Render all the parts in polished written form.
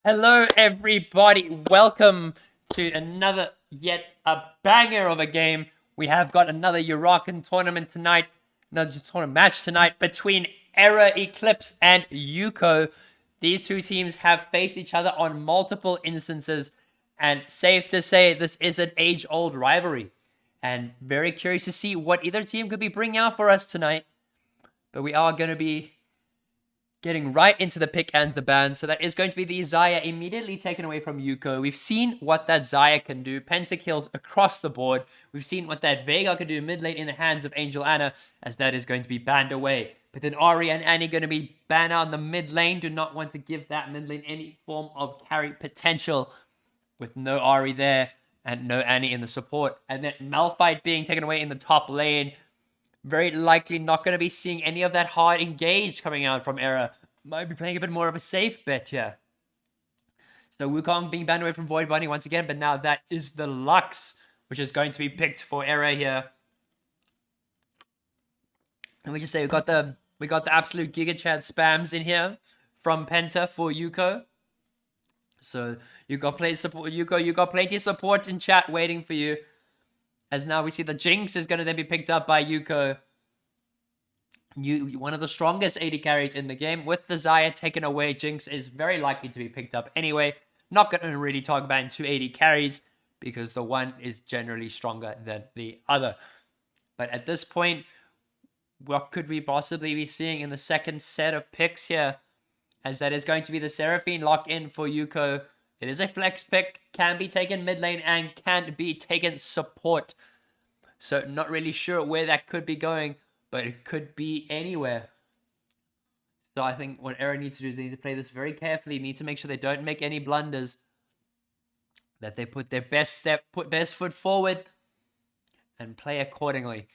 Hello, everybody. Welcome to another yet a banger of a game. We have got another Uraken tournament tonight, another tournament match tonight between Eclipse and Youko. These two teams have faced each other on multiple instances, and safe to say this is an age-old rivalry. And very curious to see what either team could be bringing out for us tonight. But we are going to be getting right into the pick and the ban. So that is going to be the Xayah immediately taken away from Youko. We've seen what that Xayah can do. Pentakills across the board. We've seen what that Veigar can do mid lane in the hands of Angel Anna, as that is going to be banned away. But then Ahri and Annie going to be banned out in the mid lane. Do not want to give that mid lane any form of carry potential with no Ahri there and no Annie in the support. And then Malphite being taken away in the top lane. Very likely not going to be seeing any of that hard engage coming out from Era. Might be playing a bit more of a safe bet here. So Wukong being banned away from Void Bunny once again, but now that is the Lux, which is going to be picked for Era here. And we just say we got the absolute Giga Chat spams in here from Penta for Youko. So you got plenty support, Youko. You got plenty of support in chat waiting for you. As now we see the Jinx is going to then be picked up by Youko. One of the strongest AD carries in the game. With the Xayah taken away, Jinx is very likely to be picked up anyway. Not going to really talk about in two AD carries because the one is generally stronger than the other. But at this point, what could we possibly be seeing in the second set of picks here? As that is going to be the Seraphine lock-in for Youko. It is a flex pick, can be taken mid lane and can be taken support. So not really sure where that could be going, but it could be anywhere. So I think what Era needs to do is they need to play this very carefully, need to make sure they don't make any blunders, that they put their best foot forward and play accordingly.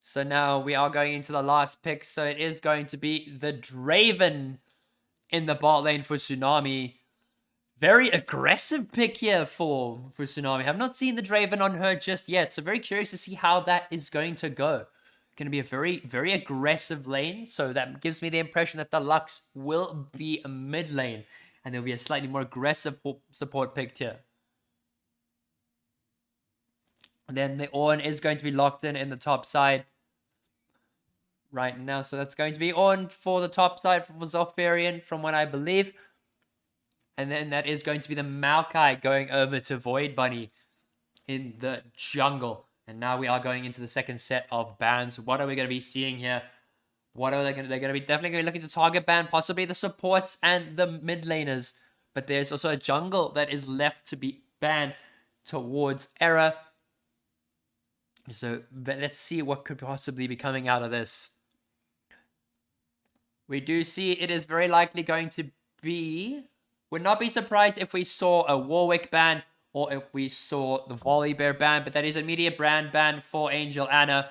So now we are going into the last pick. So it is going to be the Draven in the bot lane for Tsunami. Very aggressive pick here for Tsunami. I have not seen the Draven on her just yet. So very curious to see how that is going to go. Going to be a very, very aggressive lane. So that gives me the impression that the Lux will be a mid lane. And there'll be a slightly more aggressive support picked here. And then the Ornn is going to be locked in the top side right now. So that's going to be on for the top side for Zofarian, from what I believe. And then that is going to be the Maokai going over to Void Bunny in the jungle. And now we are going into the second set of bans. What are we going to be seeing here? What are they going to... They're going to be definitely going to be looking to target ban, possibly the supports and the mid laners. But there's also a jungle that is left to be banned towards Era. So let's see what could possibly be coming out of this. We do see it is very likely going to be... Would not be surprised if we saw a Warwick ban or if we saw the Volibear ban, but that is immediate brand ban for Angel Anna.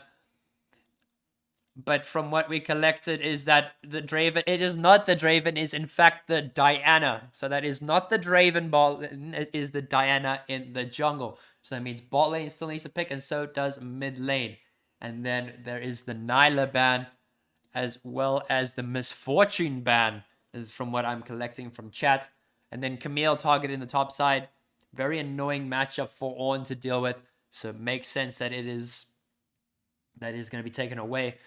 But from what we collected is that the Draven... It is not the Draven, it is in fact the Diana. So that is not the Draven bot, it is the Diana in the jungle. So that means bot lane still needs to pick, and so does mid lane. And then there is the Nyla ban, as well as the Misfortune ban, is from what I'm collecting from chat. And then Camille targeted in the top side. Very annoying matchup for Ornn to deal with. So it makes sense that it is... That is going to be taken away.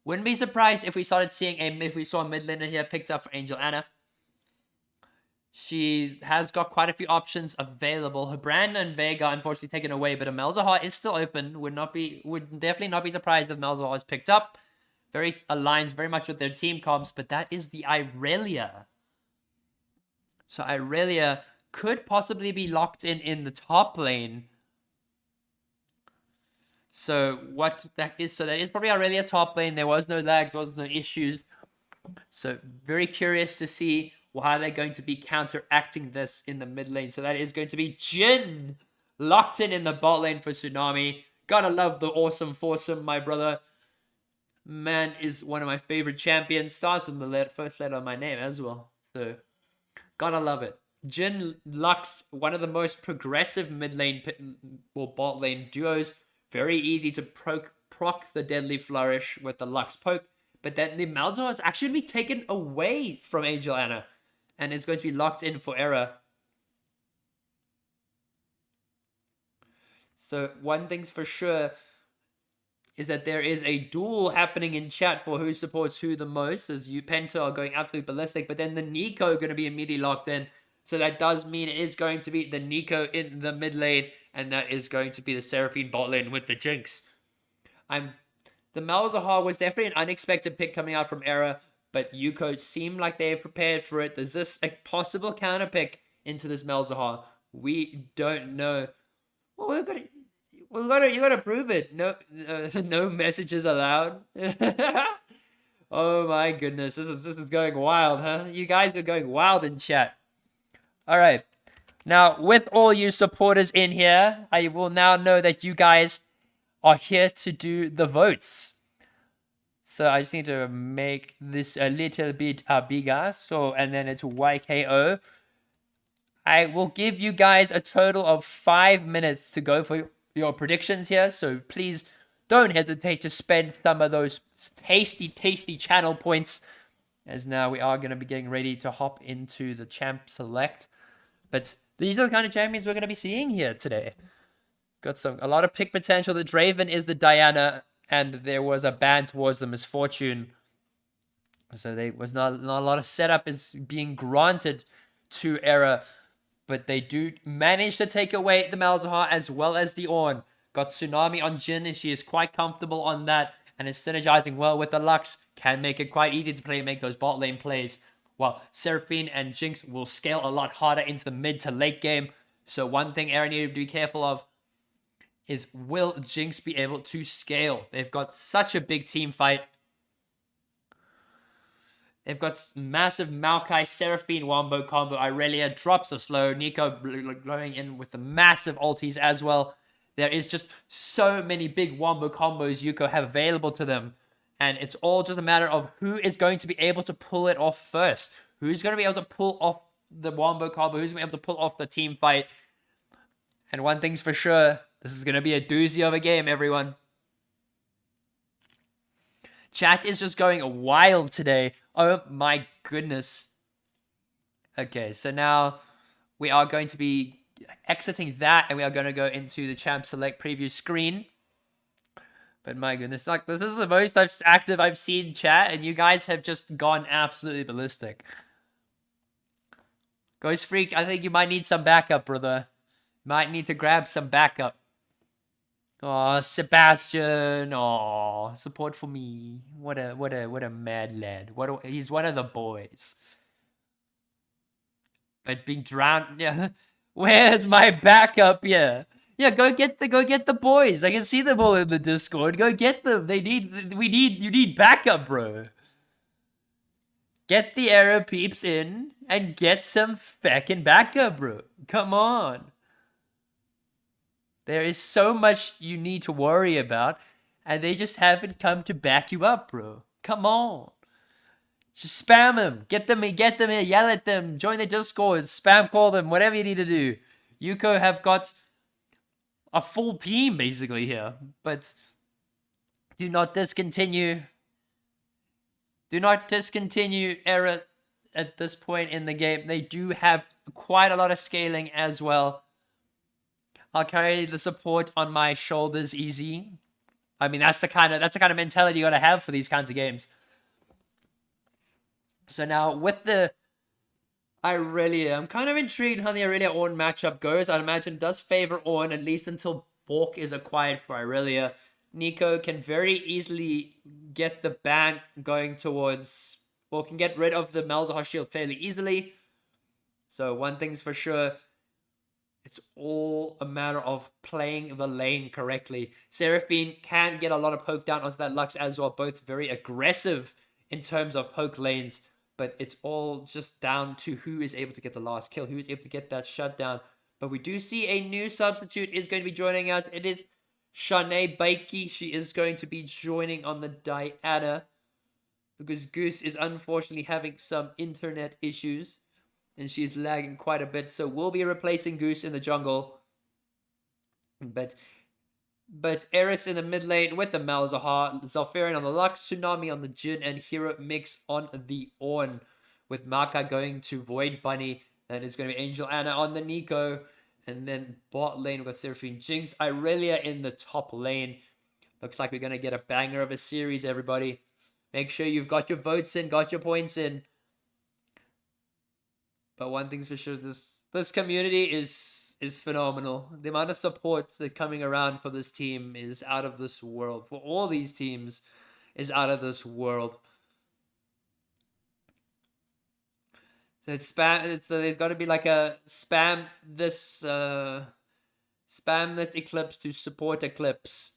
Wouldn't be surprised if we started seeing if we saw a mid laner here picked up for Angel Anna. She has got quite a few options available. Her Brand and Veigar unfortunately taken away, but a Malzahar is still open. Would definitely not be surprised if Malzahar is picked up. Very aligns very much with their team comps, but that is the Irelia. So Irelia could possibly be locked in the top lane. So what that is, that is probably Irelia top lane. There was no lags, was no issues. So very curious to see how they're going to be counteracting this in the mid lane. So that is going to be Jhin locked in the bot lane for Tsunami. Gotta love the awesome foursome, my brother. Man is one of my favorite champions. Starts with the first letter of my name as well. So gotta love it. Jhin Lux, one of the most progressive mid lane or bot lane duos. Very easy to proc the Deadly Flourish with the Lux poke. But then the Malzahar is actually going to be taken away from Angel Anna. And is going to be locked in for Era. So one thing's for sure is that there is a duel happening in chat for who supports who the most, as you Penta are going absolutely ballistic, but then the Nico going to be immediately locked in. So that does mean it is going to be the Nico in the mid lane, and that is going to be the Seraphine bot lane with the Jinx. The Malzahar was definitely an unexpected pick coming out from Era, but Youko seemed like they prepared for it. Is this a possible counter pick into this Malzahar? We don't know. Well, you gotta prove it. No, no messages allowed. Oh my goodness, this is going wild, huh? You guys are going wild in chat. All right, now with all you supporters in here, I will now know that you guys are here to do the votes. So I just need to make this a little bit bigger. So, and then it's YKO. I will give you guys a total of 5 minutes to go for your predictions here. So please don't hesitate to spend some of those tasty channel points. As now we are going to be getting ready to hop into the champ select. But these are the kind of champions we're going to be seeing here today. Got a lot of pick potential. The Draven is the Diana, and there was a ban towards the Misfortune. So there was not a lot of setup is being granted to Era. But they do manage to take away the Malzahar as well as the Ornn. Got Tsunami on Jhin, and she is quite comfortable on that. And is synergizing well with the Lux. Can make it quite easy to make those bot lane plays. While Seraphine and Jinx will scale a lot harder into the mid to late game. So one thing Aaron needed to be careful of is, will Jinx be able to scale? They've got such a big team fight. They've got massive Maokai Seraphine wombo combo. Irelia drops the slow. Nico blowing in with the massive ultis as well. There is just so many big wombo combos Youko have available to them. And it's all just a matter of who is going to be able to pull it off first. Who's going to be able to pull off the wombo combo? Who's going to be able to pull off the team fight? And one thing's for sure, this is going to be a doozy of a game, everyone. Chat is just going wild today. Oh my goodness. Okay, so now we are going to be exiting that, and we are going to go into the champ select preview screen. But my goodness, like, this is the most active I've seen chat, and you guys have just gone absolutely ballistic. Ghost Freak, I think you might need some backup, brother. Might need to grab some backup. Oh, Sebastian. Oh, support for me. What a mad lad. He's one of the boys. But being drowned. Yeah. Where's my backup? Yeah. Yeah, go get the boys. I can see them all in the Discord. Go get them. You need backup, bro. Get the Arrow peeps in and get some feckin' backup, bro. Come on. There is so much you need to worry about, and they just haven't come to back you up, bro. Come on. Just spam them. Get them here. Yell at them. Join the Discord. Spam call them. Whatever you need to do. Youko have got a full team, basically, here. But do not discontinue. Do not discontinue Era at this point in the game. They do have quite a lot of scaling as well. I'll carry the support on my shoulders easy. I mean, that's the kind of mentality you gotta have for these kinds of games. So now with the Irelia, I'm kind of intrigued how the Irelia Ornn matchup goes. I'd imagine it does favor Ornn, at least until Bork is acquired for Irelia. Nico can very easily get the ban going towards, or can get rid of the Malzahar shield fairly easily. So one thing's for sure, it's all a matter of playing the lane correctly. Seraphine can get a lot of poke down onto that Lux as well. Both very aggressive in terms of poke lanes. But it's all just down to who is able to get the last kill. Who is able to get that shutdown. But we do see a new substitute is going to be joining us. It is Shanae Baiki. She is going to be joining on the Diana. Because Goose is unfortunately having some internet issues. And she's lagging quite a bit. So we'll be replacing Goose in the jungle. But But Eris in the mid lane with the Malzahar, Zalfarian on the Lux, Tsunami on the Jin, and Hero Mix on the Ornn. With Maka going to Void Bunny, and it's going to be Angel Anna on the Nico. And then bot lane, we've got Seraphine Jinx. Irelia in the top lane. Looks like we're going to get a banger of a series, everybody. Make sure you've got your votes in, got your points in. But one thing's for sure, this community is phenomenal. The amount of support that's coming around for this team is out of this world. For all these teams is out of this world. So it's spam. So there's got to be like a spam this Eclipse to support Eclipse.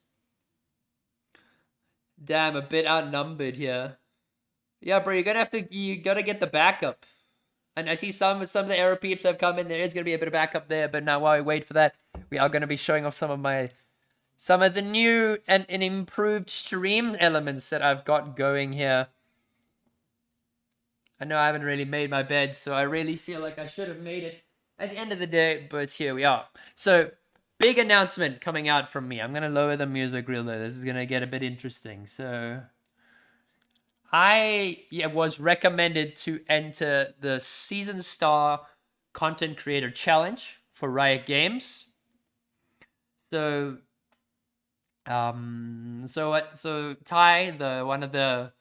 Damn, a bit outnumbered here. Yeah, bro, you gotta get the backup. And I see some of the Arrow peeps have come in. There is gonna be a bit of backup there, but now while we wait for that, we are gonna be showing off some of the new and improved stream elements that I've got going here. I know I haven't really made my bed, so I really feel like I should have made it at the end of the day, but here we are. So, big announcement coming out from me. I'm going to lower the music real low. This is going to get a bit interesting. So, I was recommended to enter the Season Star Content Creator Challenge for Riot Games. So, Ty, one of the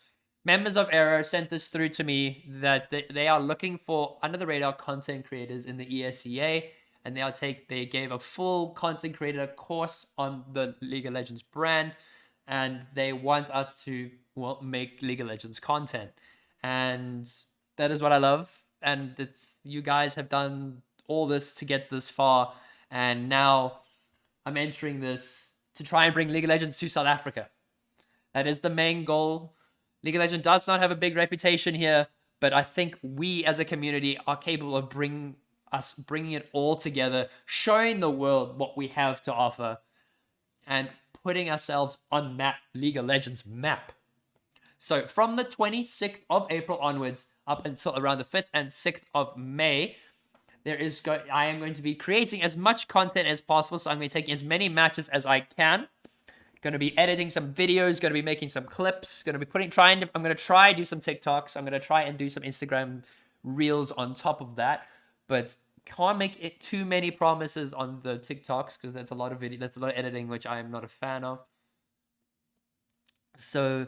members of Error, sent this through to me that they are looking for under the radar content creators in the ESEA, and they gave a full content creator course on the League of Legends brand, and they want us to make League of Legends content, and that is what I love. And you guys have done all this to get this far, and now I'm entering this to try and bring League of Legends to South Africa. That is the main goal. League of Legends does not have a big reputation here, but I think we as a community are capable of bringing it all together, showing the world what we have to offer, and putting ourselves on that League of Legends map. So from the 26th of April onwards, up until around the 5th and 6th of May, I am going to be creating as much content as possible. So I'm going to be taking as many matches as I can. Going to be editing some videos, going to be making some clips, I'm going to try do some TikToks, I'm going to try and do some Instagram reels on top of that, but can't make it too many promises on the TikToks because that's a lot of editing, which I am not a fan of. So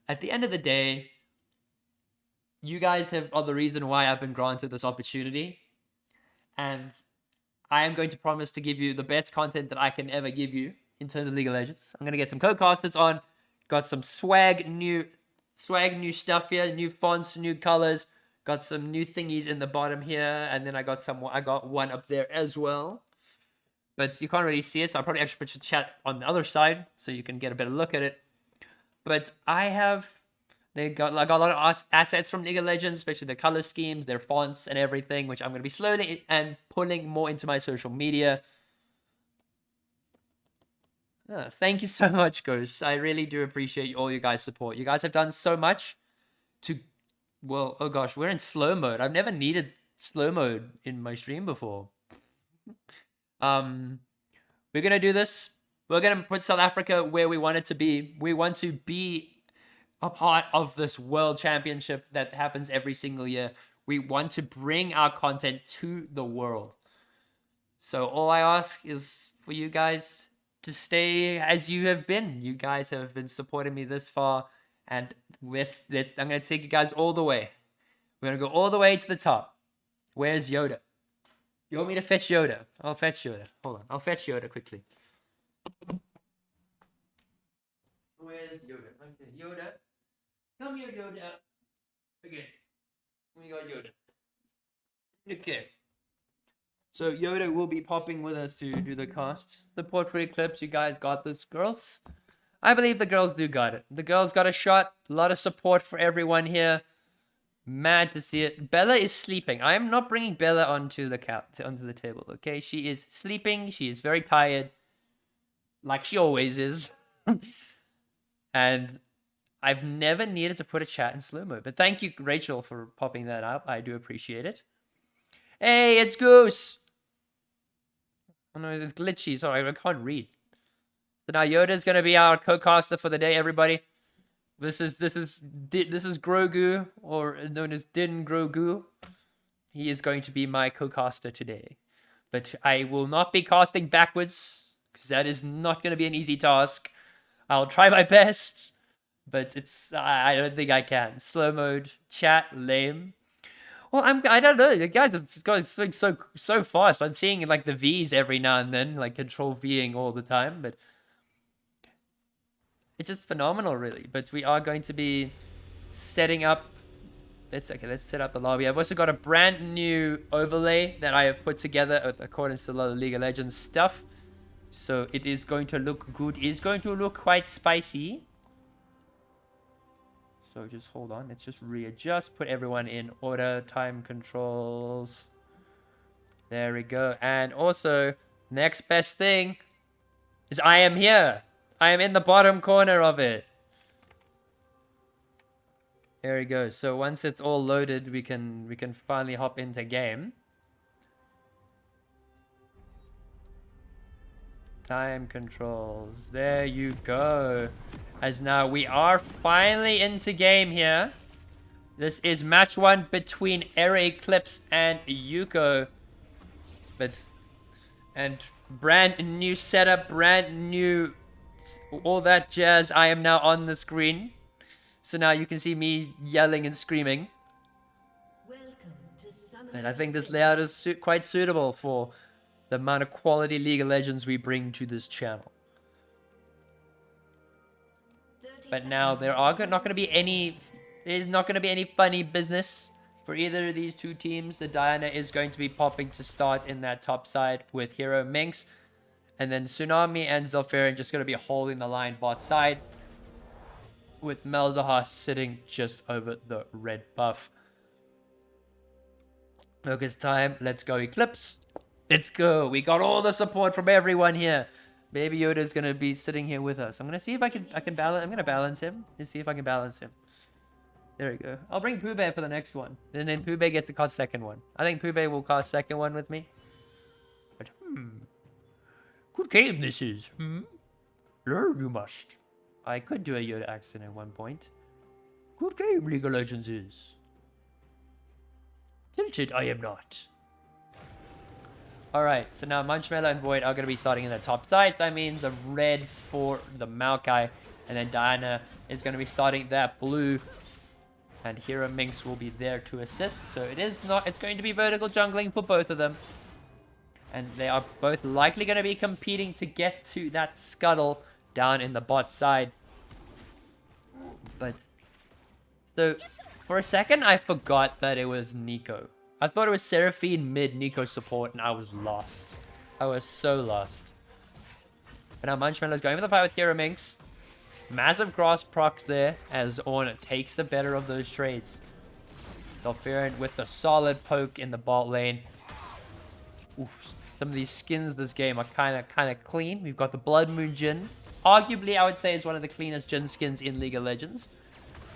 at the end of the day, you guys are the reason why I've been granted this opportunity, and I am going to promise to give you the best content that I can ever give you in terms of League of Legends. I'm going to get some co-casters on. Got some new stuff here, new fonts, new colors. Got some new thingies in the bottom here, and then I got one up there as well. But you can't really see it, so I'll probably actually put your chat on the other side so you can get a better look at it. But I got a lot of assets from League of Legends, especially the color schemes, their fonts, and everything, which I'm going to be slowly and pulling more into my social media. Thank you so much, Ghosts. I really do appreciate all you guys' support. You guys have done so much to... Well, oh gosh, we're in slow mode. I've never needed slow mode in my stream before. We're going to do this. We're going to put South Africa where we want it to be. We want to be a part of this world championship that happens every single year. We want to bring our content to the world. So all I ask is for you guys to stay as you have been. You guys have been supporting me this far, and I'm going to take you guys all the way. We're going to go all the way to the top. Where's Yoda? You want me to fetch Yoda? I'll fetch Yoda. Hold on. I'll fetch Yoda quickly. Where's Yoda? Okay, Yoda. Come here, Yoda. Okay. We got Yoda. Okay. So Yoda will be popping with us to do the cast. Support for Eclipse. You guys got this, girls. I believe the girls do got it. The girls got a shot. A lot of support for everyone here. Mad to see it. Bella is sleeping. I am not bringing Bella onto the table. Okay, she is sleeping. She is very tired, like she always is. And I've never needed to put a chat in slow mode. But thank you, Rachel, for popping that up. I do appreciate it. Hey, it's Goose. Oh no, it's glitchy. Sorry, I can't read. So now Yoda's gonna be our co-caster for the day, everybody. This is Grogu, or known as Din Grogu. He is going to be my co-caster today. But I will not be casting backwards, because that is not going to be an easy task. I'll try my best, but I don't think I can. Slow mode, chat, lame. Well, I don't know. The guys are going so fast. I'm seeing like the V's every now and then, like control Ving all the time, but it's just phenomenal, really. But we are going to be setting up. Let's set up the lobby. I've also got a brand new overlay that I have put together according to a lot of League of Legends stuff. So it is going to look good. It is going to look quite spicy. So just hold on. Let's just readjust. Put everyone in order. Time controls. There we go. And also, next best thing is I am here. I am in the bottom corner of it. There we go. So once it's all loaded, we can finally hop into game. Time controls. There you go. As now we are finally into game here. This is match 1 between Eclipse and Youko. And brand new setup, brand new all that jazz. I am now on the screen. So now you can see me yelling and screaming. And I think this layout is quite suitable for the amount of quality League of Legends we bring to this channel. But now there are not going to be any... There's not going to be any funny business for either of these two teams. The Diana is going to be popping to start in that top side with Hero Minx. And then Tsunami and Zilfarian just going to be holding the line bot side, with Malzahar sitting just over the red buff. Focus time. Let's go, Eclipse. Let's go. We got all the support from everyone here. Baby Yoda is going to be sitting here with us. I'm going to see if I can balance. I'm going to balance him. Let's see if I can balance him. There we go. I'll bring Pooh Bear for the next one. And then Pooh Bear gets to cast second one. I think Pooh Bear will cast second one with me. But, good game this is. Learn you must. I could do a Yoda accent at one point. Good game League of Legends is. Tilted I am not. Alright, so now Munchmello and Void are going to be starting in the top side. That means a red for the Maokai. And then Diana is going to be starting that blue. And Hero Minx will be there to assist. So it's going to be vertical jungling for both of them. And they are both likely going to be competing to get to that scuttle down in the bot side. But so for a second I forgot that it was Nico. I thought it was Seraphine mid Nico support and I was lost. I was so lost. But now Munchmello is going for the fight with Hero Minx. Massive grass procs there as Ornn takes the better of those trades. Zilfarian with the solid poke in the bot lane. Oof, some of these skins this game are kind of clean. We've got the Blood Moon Jhin. Arguably, I would say is one of the cleanest Jhin skins in League of Legends.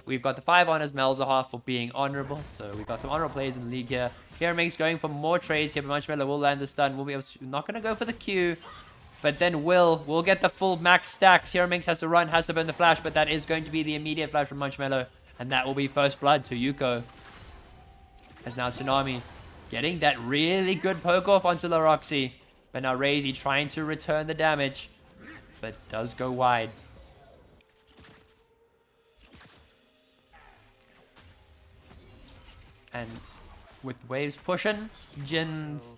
We've got the 5 honors Malzahar for being honorable. So we've got some honorable plays in the league here. Hero Minx going for more trades here, but Munchmello will land the stun. We'll be able to, not going to go for the Q. But then we'll get the full max stacks. Hero Minx has to run, has to burn the flash, but that is going to be the immediate flash from Munchmello. And that will be first blood to Youko. As now Tsunami getting that really good poke off onto La Roxy. But now Razy trying to return the damage. But does go wide. And with waves pushing, Jin's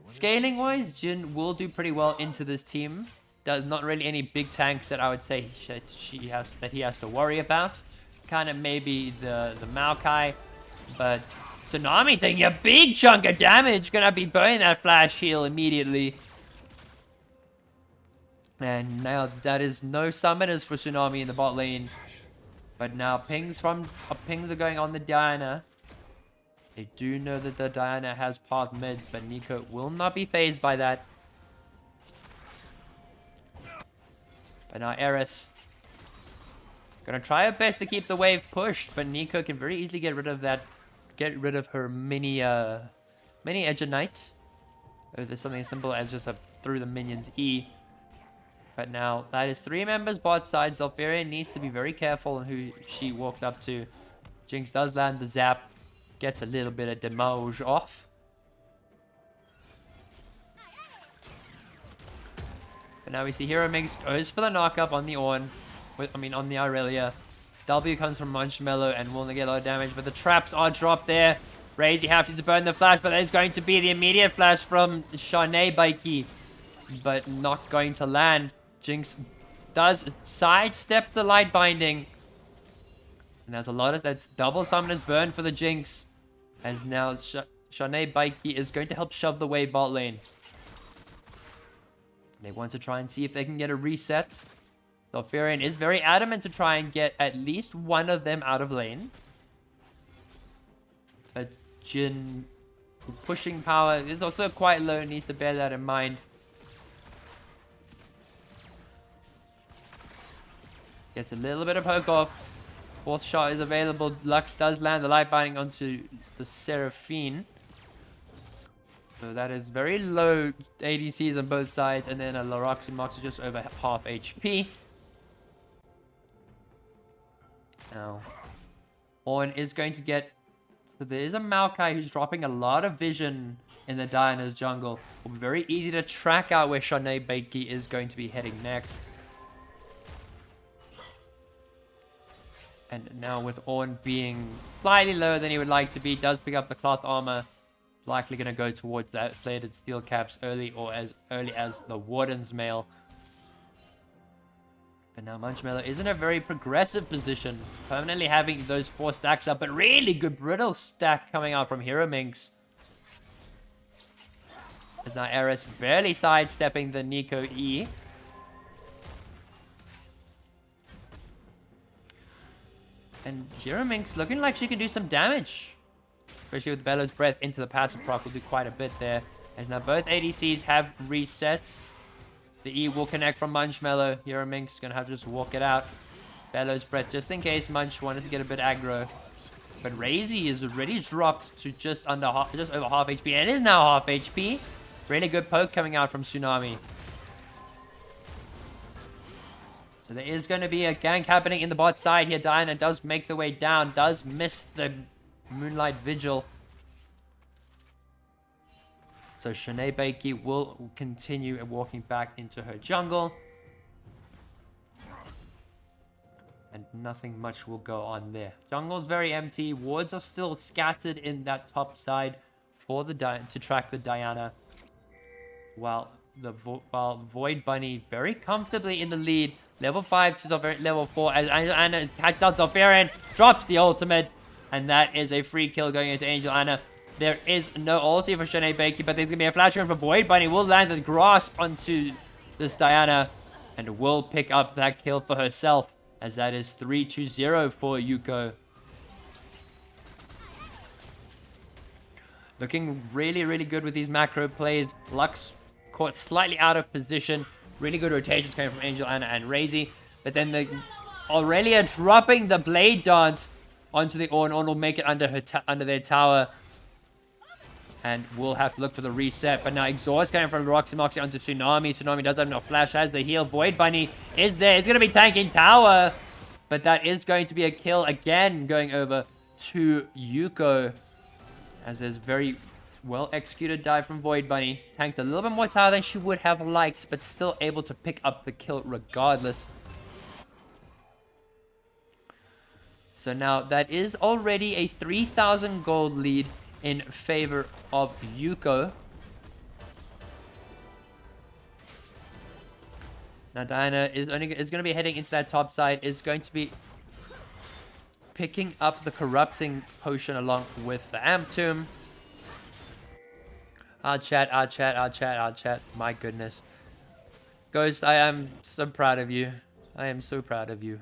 scaling wise, Jhin will do pretty well into this team. There's not really any big tanks that I would say he has to worry about. Kind of maybe the Maokai, but Tsunami taking a big chunk of damage, gonna be burning that flash heal immediately. And now that is no summoners for Tsunami in the bot lane. But now pings are going on the Diana. They do know that the Diana has path mid, but Nico will not be phased by that. But now Eris gonna try her best to keep the wave pushed, but Nico can very easily get rid of that. Get rid of her mini Edge of Knight. Or there's something as simple as just a through the minions E. But now that is 3 members bot side. Zalfarian needs to be very careful on who she walks up to. Jinx does land the zap. Gets a little bit of damage off. But now we see Hero Minx goes for the knockup on the Ornn. On the Aurelia. W comes from Marshmallow and will get a lot of damage. But the traps are dropped there. Razy have to burn the flash, but there's going to be the immediate flash from Shanae Baiki. But not going to land. Jinx does sidestep the light binding. And there's a lot of that's double summoners burn for the Jinx. As now Shanae Baiki is going to help shove the wave bot lane. They want to try and see if they can get a reset. Zalfarian is very adamant to try and get at least one of them out of lane. But Jhin pushing power is also quite low, needs to bear that in mind. Gets a little bit of poke off. Fourth shot is available. Lux does land the light binding onto the Seraphine. So that is very low ADCs on both sides. And then a Laroxy Mox is just over half HP. Now, Ornn is going to get... So there is a Maokai who's dropping a lot of vision in the Diana's jungle. It will be very easy to track out where Shanae Baiki is going to be heading next. And now with Ornn being slightly lower than he would like to be, does pick up the cloth armor. Likely going to go towards that plated steel caps early or as early as the Warden's Mail. But now Marshmallow is in a very progressive position, permanently having those 4 stacks up, but really good brittle stack coming out from Hero Minx. As now Eris barely sidestepping the Nico E. And Hero Minx looking like she can do some damage. Especially with Bellow's Breath into the passive proc will do quite a bit there. As now both ADCs have reset. The E will connect from Marshmallow. Hero Minx is going to have to just walk it out. Bellow's Breath just in case Munch wanted to get a bit aggro. But Razy is already dropped to just over half HP. And it is now half HP. Really good poke coming out from Tsunami. So there is going to be a gank happening in the bot side here. Diana does make the way down. Does miss the Moonlight Vigil. So Shanae Baiki will continue walking back into her jungle. And nothing much will go on there. Jungle's very empty. Wards are still scattered in that top side for the to track the Diana. While Void Bunny very comfortably in the lead. Level 5 to level 4 as Angel Anna catches out Zalfarian. Drops the ultimate. And that is a free kill going into Angel Anna. There is no ulti for Shanae Baiki, but there's going to be a flash run for Void Bunny. Will land the grasp onto this Diana and will pick up that kill for herself, as that is 3-0 for Youko. Looking really, really good with these macro plays. Lux caught slightly out of position. Really good rotations coming from Angel Anna and Razy. But then the Aurelia dropping the Blade Dance onto the Ornn. Ornn will make it under their tower. And we'll have to look for the reset. But now Exhaust coming from Roxy Moxie onto Tsunami. Tsunami does have no flash, has the heal. Void Bunny is there. It's going to be tanking tower. But that is going to be a kill again going over to Youko. As there's very well executed dive from Void Bunny. Tanked a little bit more tower than she would have liked. But still able to pick up the kill regardless. So now that is already a 3,000 gold lead in favor of Youko. Now Diana is going to be heading into that top side. Is going to be picking up the corrupting potion along with the Amp Tomb. I'll chat. My goodness. Ghost, I am so proud of you. I am so proud of you.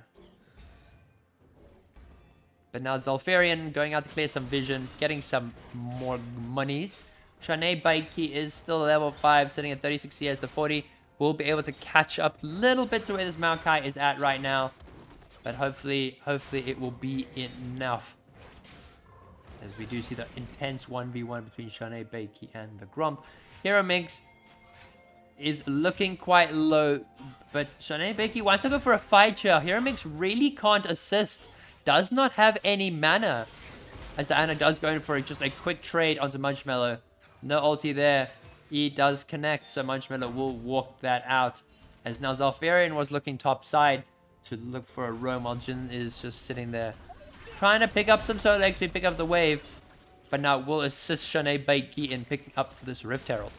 But now Zalfarian going out to clear some vision, getting some more monies. Shanae Baiki is still level 5, sitting at 36 CS to 40. We'll be able to catch up a little bit to where this Maokai is at right now. But hopefully it will be enough. As we do see the intense 1v1 between Shanae Baiki and the Grump. Hero Minx is looking quite low. But Shanae Becky wants to go for a fight here. Hero Mix really can't assist. Does not have any mana. As Diana does go in for just a quick trade onto Munchmello. No ulti there. E does connect, so Munchmello will walk that out. As now Zalfarian was looking top side to look for a roam while Jin is just sitting there. Trying to pick up some solo XP, pick up the wave. But now will assist Shanae Beiki in picking up this Rift Herald.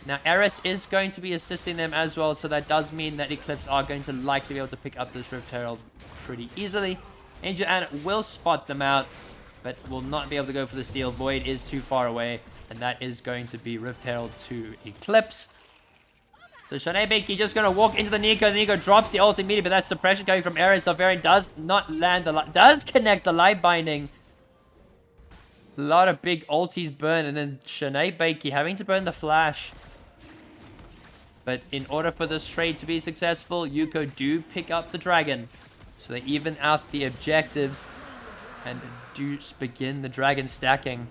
Now, Eris is going to be assisting them as well, so that does mean that Eclipse are going to likely be able to pick up this Rift Herald pretty easily. Angel Anna will spot them out, but will not be able to go for the steal. Void is too far away, and that is going to be Rift Herald to Eclipse. So Shanae Beiki just going to walk into the Nico. The Nico drops the ult immediately, but that's suppression coming from Eris. Zalfarian does not land the does connect the light binding. A lot of big ultis burn, and then Shanae Beiki having to burn the flash. But in order for this trade to be successful, Youko do pick up the dragon. So they even out the objectives and do begin the dragon stacking.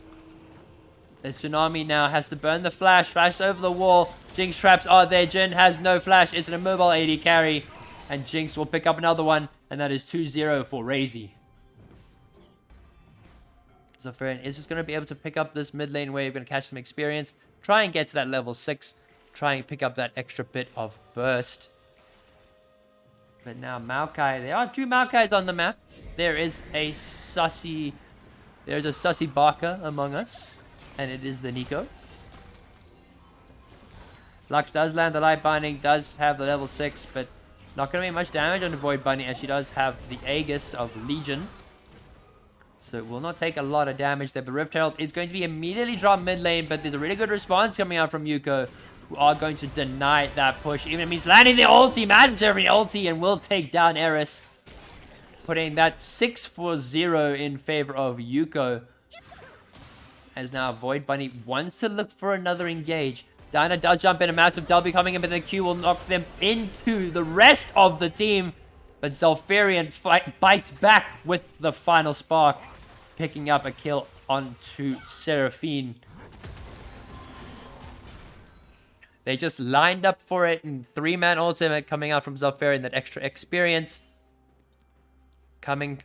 So Tsunami now has to burn the flash. Flash over the wall. Jinx traps are there. Jin has no flash. It's an immobile AD carry. And Jinx will pick up another one. And that is 2-0 for Razy. Zalfarian is just going to be able to pick up this mid lane wave. Going to catch some experience. Try and get to that level 6. Try and pick up that extra bit of burst. But now Maokai, there are 2 Maokais on the map. There is a sussy Barker among us, and it is the Nico. Lux does land the light binding, does have the level 6, but not going to be much damage on the Void Bunny, as she does have the Aegis of Legion. So it will not take a lot of damage there. But Rift Herald is going to be immediately dropped mid lane, but there's a really good response coming out from Youko, who are going to deny that push. Even if it means landing the ulti, Magic Serving ulti, and will take down Eris. Putting that 6-0 in favor of Youko. As now Void Bunny wants to look for another engage. Diana does jump in, a massive W coming in, but the Q will knock them into the rest of the team. But Zalfarian bites back with the final spark, picking up a kill onto Seraphine. They just lined up for it, and 3-man ultimate coming out from Zalfarian, that extra experience coming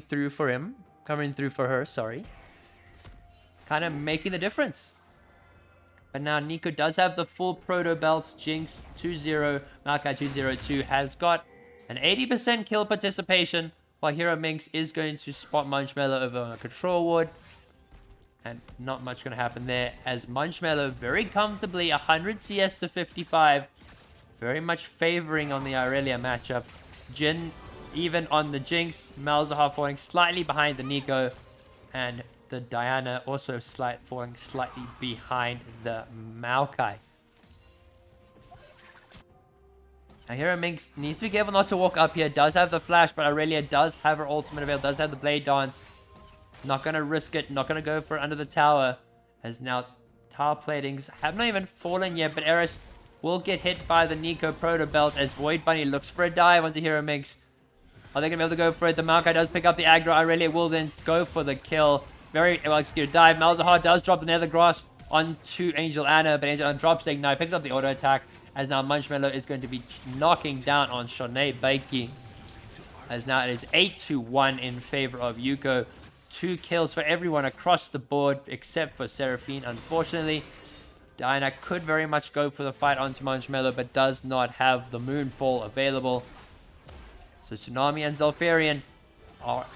through for him, coming through for her, sorry. Kind of making the difference. But now Nico does have the full proto belt. Jinx 2-0, Maokai 2-0-2 has got an 80% kill participation, while Hero Minx is going to spot Munchmello over on a control ward. And not much going to happen there, as Munchmello very comfortably 100 CS to 55. Very much favoring on the Irelia matchup. Jin even on the Jinx. Malzahar falling slightly behind the Nico. And the Diana also falling slightly behind the Maokai. Now Hero Minx needs to be careful not to walk up here. Does have the flash, but Irelia does have her ultimate available. Does have the Blade Dance. Not going to risk it. Not going to go for it under the tower. As now tower platings have not even fallen yet. But Eris will get hit by the Nico Proto Belt as Void Bunny looks for a dive onto Hero Minx. Are they going to be able to go for it? The Maokai does pick up the aggro. Irelia will then go for the kill. Very well executed dive. Malzahar does drop the Nether Grasp onto Angel Anna. But Angel Anna drops the Ignite. Picks up the auto attack. As now Munchmello is going to be knocking down on Shanae Beiki. As now it is 8-1 in favor of Youko. 2 kills for everyone across the board except for Seraphine, unfortunately. Diana could very much go for the fight onto Munchmello, but does not have the Moonfall available. So Tsunami and Zalfarian are...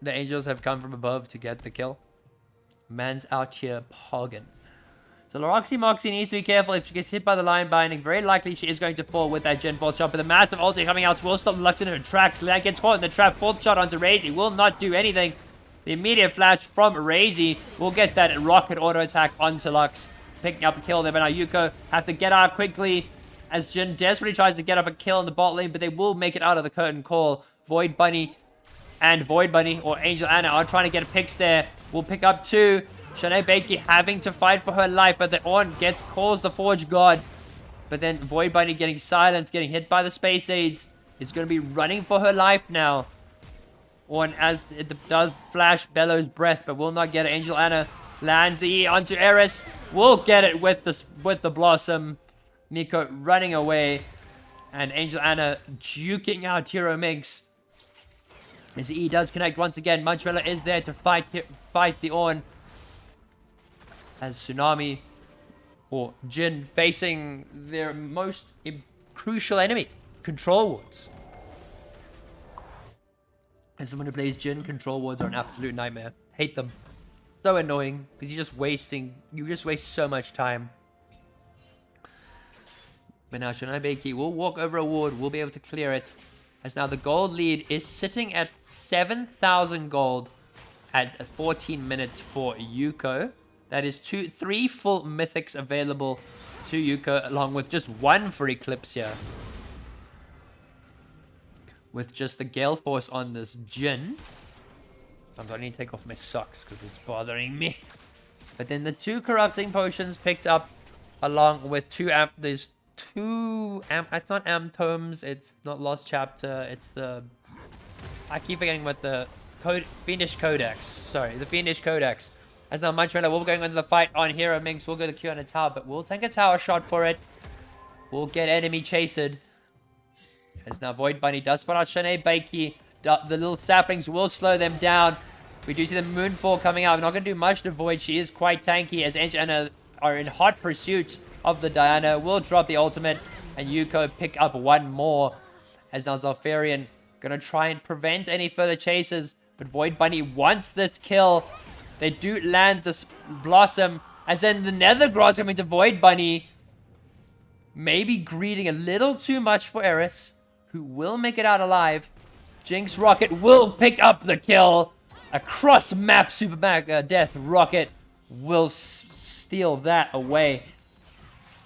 The Angels have come from above to get the kill. Man's out here pogging. So Roxy Moxie needs to be careful if she gets hit by the line binding. Very likely she is going to fall with that Gen 4 shot. But the massive ulti coming out will stop Lux in her tracks. That gets caught in the trap. 4th shot onto Razy will not do anything. The immediate flash from Razy will get that rocket auto attack onto Lux. Picking up a kill there. But now Youko have to get out quickly as Jin desperately tries to get up a kill in the bot lane. But they will make it out of the curtain call. Void Bunny or Angel Anna are trying to get a picks there. Will pick up 2. Shanae Beiki having to fight for her life, but the Ornn calls the Forge God. But then Void Bunny getting silenced, getting hit by the Space Aids. Is going to be running for her life now. Or as it does flash Bellow's breath, but will not get it. Angel Anna lands the E onto Eris. Will get it with the Blossom. Nico running away. And Angel Anna juking out Hero Minx. As the E does connect once again. Munchmiller is there to fight the Ornn. As Tsunami or Jin facing their most crucial enemy, Control Wards. As someone who plays Jin, Control Wards are an absolute nightmare. Hate them. So annoying because you just waste so much time. But now Shonai will walk over a ward, will be able to clear it. As now the gold lead is sitting at 7,000 gold at 14 minutes for Youko. That is 3 full mythics available to Youko, along with just 1 for Eclipse here. With just the Gale Force on this Jin. I need to take off my socks because it's bothering me. But then the 2 corrupting potions picked up along with 2 amp. There's 2 amp. It's not amp tomes. It's not Lost Chapter. It's the. I keep forgetting what the Fiendish Codex. Sorry, the Fiendish Codex. As now Munchmiller will be going into the fight on Hero Minx. We'll go to Q on a tower, but we'll take a tower shot for it. We'll get enemy chased. As now Void Bunny does spot out Shanae Bakey. The little saplings will slow them down. We do see the Moonfall coming out. We're not going to do much to Void. She is quite tanky as Angel and Anna are in hot pursuit of the Diana. Will drop the ultimate and Youko pick up 1 more. As now Zalfarian going to try and prevent any further chases. But Void Bunny wants this kill. They do land the Blossom. As then the Nethergrass coming to Void Bunny. Maybe greeting a little too much for Eris, who will make it out alive. Jinx Rocket will pick up the kill. A cross-map Super Death Rocket will steal that away.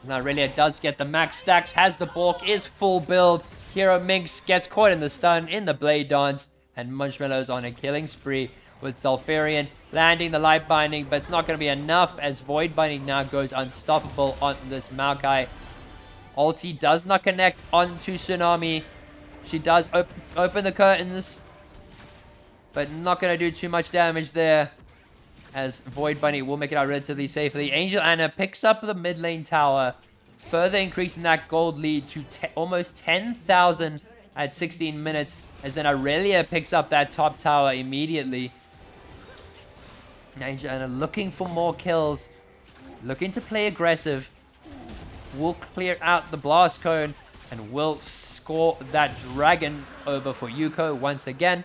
Now Aurelia does get the max stacks, has the balk, is full build. Hero Minx gets caught in the stun, in the Blade Dance, and Munchmillow's on a killing spree with Zalfarian landing the Light Binding, but it's not going to be enough as Void Binding now goes unstoppable on this Maokai. Ulti does not connect onto Tsunami. She does open the curtains, but not going to do too much damage there as Void Bunny will make it out relatively safely. Angel Anna picks up the mid lane tower, further increasing that gold lead to almost 10,000 at 16 minutes, as then Aurelia picks up that top tower immediately. Angel Anna looking for more kills, looking to play aggressive, will clear out the blast cone and will score that dragon over for Youko once again.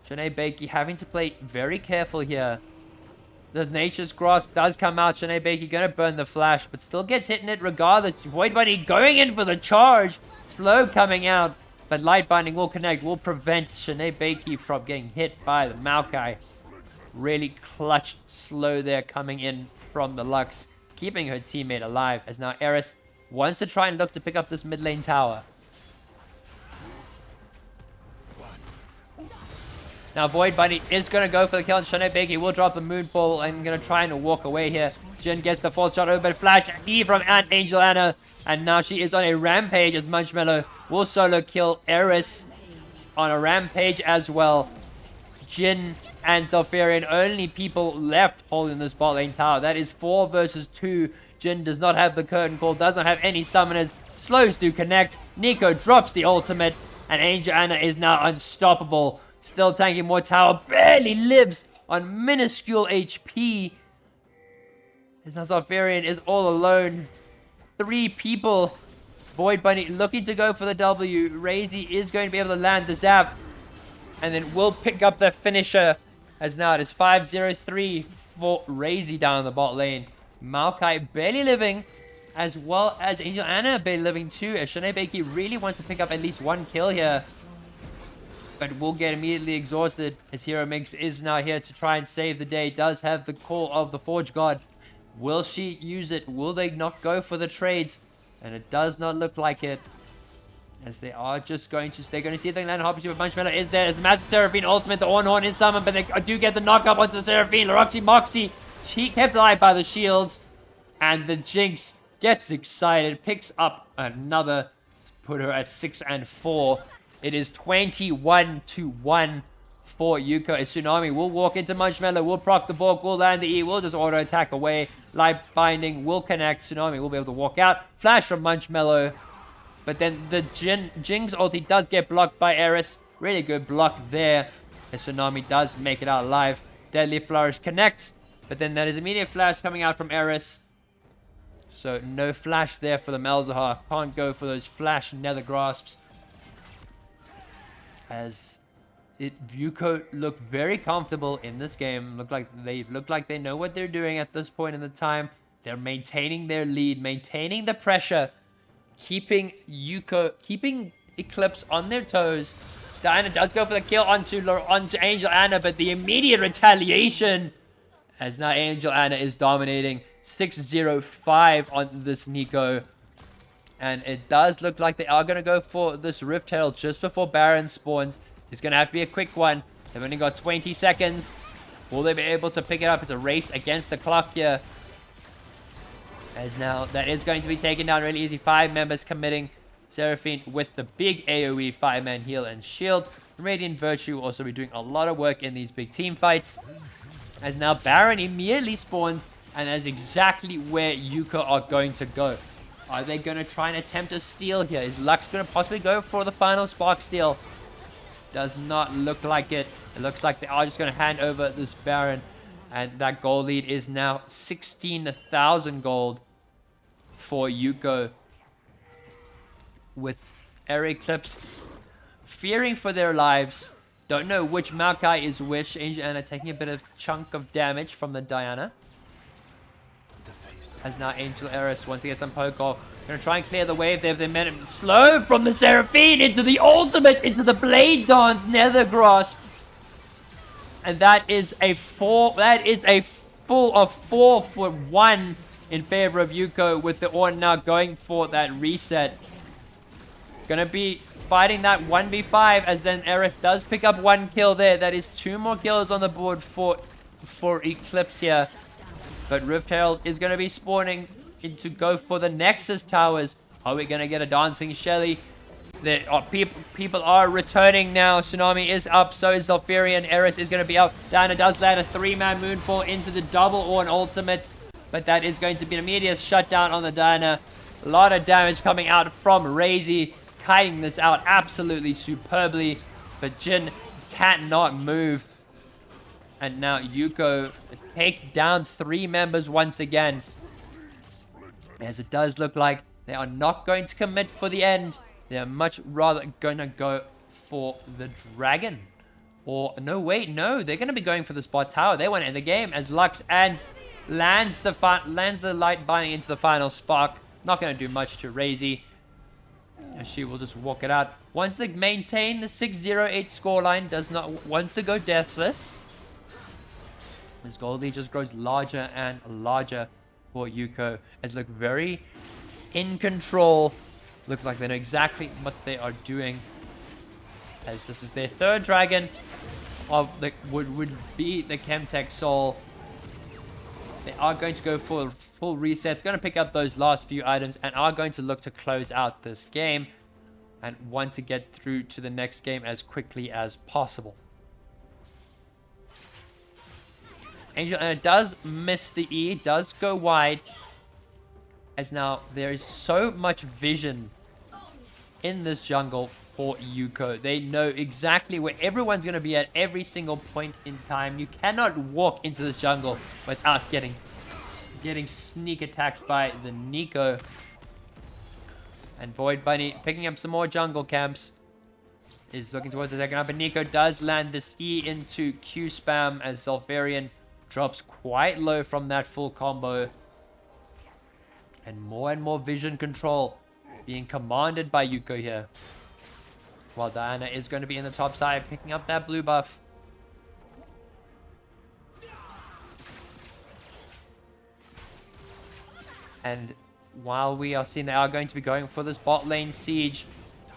Shanae Bakey having to play very careful here. The Nature's Grasp does come out. Shanae Bakey gonna burn the flash, but still gets hit in it regardless. Void Bunny going in for the charge. Slow coming out, but Light Binding will connect, will prevent Shanae Bakey from getting hit by the Maokai. Really clutch slow there coming in from the Lux, keeping her teammate alive, as now Eris wants to try and look to pick up this mid lane tower. Now Void Bunny is going to go for the kill, and Shanae Bakey will drop the Moonfall and going to try and walk away here. Jin gets the full shot over, flash E from Angel Anna, and now she is on a rampage as Munchmiller will solo kill Eris on a rampage as well. Jin and Zalfarian, only people left holding this bot lane tower. That is 4 versus 2. Jin does not have the curtain call, does not have any summoners. Slows do connect. Nico drops the ultimate, and Angel Anna is now unstoppable. Still tanking more tower, barely lives on minuscule HP. As Zalfarian is all alone. 3 people. Void Bunny looking to go for the W. Razy is going to be able to land the zap, and then will pick up the finisher. As now it is 5-0-3 for Razy down the bot lane. Maokai barely living, as well as Angel Anna barely living too, as Shanae Bakey really wants to pick up at least 1 kill here, but will get immediately exhausted as Hero Minx is now here to try and save the day. Does have the call of the Forge God. Will she use it? Will they not go for the trades? And it does not look like it, as they are just going to, they're going to see if they can land a Hoppy, but Munchmiller is there. There's the Massive Seraphine ultimate, the Ornhorn is summoned, but they do get the knock up onto the Seraphine. Roxy Moxie, she kept alive by the shields, and the Jinx gets excited, picks up another to put her at 6-4. It is 21-1 for Youko. A Tsunami will walk into Marshmallow, will proc the Bork, will land the E, will just auto attack away. Light Binding will connect. Tsunami will be able to walk out. Flash from Marshmallow. But then the Jinx ulti does get blocked by Eris. Really good block there. And Tsunami does make it out alive. Deadly Flourish connects. But then there is immediate flash coming out from Eris. So no flash there for the Malzahar. Can't go for those flash Nether Grasps. As Youko look very comfortable in this game. Look like they know what they're doing at this point in the time. They're maintaining their lead, maintaining the pressure, keeping Eclipse on their toes. Diana does go for the kill onto Angel Anna, but the immediate retaliation, as now Angel Anna is dominating 6-0-5 on this Nico. And it does look like they are going to go for this Rift Herald just before Baron spawns. It's going to have to be a quick one. They've only got 20 seconds. Will they be able to pick it up? It's a race against the clock here. As now, that is going to be taken down really easy. 5 members committing. Seraphine with the big AoE 5-man heal and shield. Radiant Virtue will also be doing a lot of work in these big team fights. As now Baron immediately spawns. And that's exactly where Youko are going to go. Are they going to try and attempt a steal here? Is Lux going to possibly go for the final spark steal? Does not look like it. It looks like they are just going to hand over this Baron. And that gold lead is now 16,000 gold for Youko. With Eclipse fearing for their lives. Don't know which Maokai is which. Angel Anna taking a bit of chunk of damage from the Diana. As now Angel Eris wants to get some poke off. Gonna try and clear the wave there. They made him slow from the Seraphine into the ultimate, into the Blade Dance Nether Grasp. And that is a full of 4 for 1 in favor of Youko, with the Ornn now going for that reset. Gonna be fighting that 1v5, as then Eris does pick up 1 kill there. That is 2 more kills on the board for Eclipse here. But Rift Herald is going to be spawning to go for the Nexus Towers. Are we going to get a Dancing Shelly? People are returning now. Tsunami is up. So is Zalfirian. Eris is going to be up. Diana does land a 3-man Moonfall into the double Ornn ultimate. But that is going to be an immediate shutdown on the Diana. A lot of damage coming out from Razy. Kiting this out absolutely superbly. But Jin cannot move. And now Youko take down 3 members once again. As it does look like they are not going to commit for the end. They are much rather going to go for the dragon. Or, no, wait, no. They're going to be going for the spot tower. They want to end the game as Lux lands the light binding into the final spark. Not going to do much to Razy. And she will just walk it out. Wants to maintain the 6-0-8 scoreline. Wants to go deathless. This gold lead just grows larger and larger for Youko. As look very in control. Looks like they know exactly what they are doing. As this is their 3rd dragon of the would be the Chemtech Soul. They are going to go for full resets. Going to pick up those last few items and are going to look to close out this game and want to get through to the next game as quickly as possible. Angel Anna does miss the E, does go wide. As now there is so much vision in this jungle for Youko. They know exactly where everyone's going to be at every single point in time. You cannot walk into this jungle without getting sneak attacked by the Nico. And Void Bunny picking up some more jungle camps. Is looking towards the second up. And Nico does land this E into Q spam as Zalfirian drops quite low from that full combo. And more vision control being commanded by Youko here. While Diana is going to be in the top side, picking up that blue buff. And while we are seeing they are going to be going for this bot lane siege,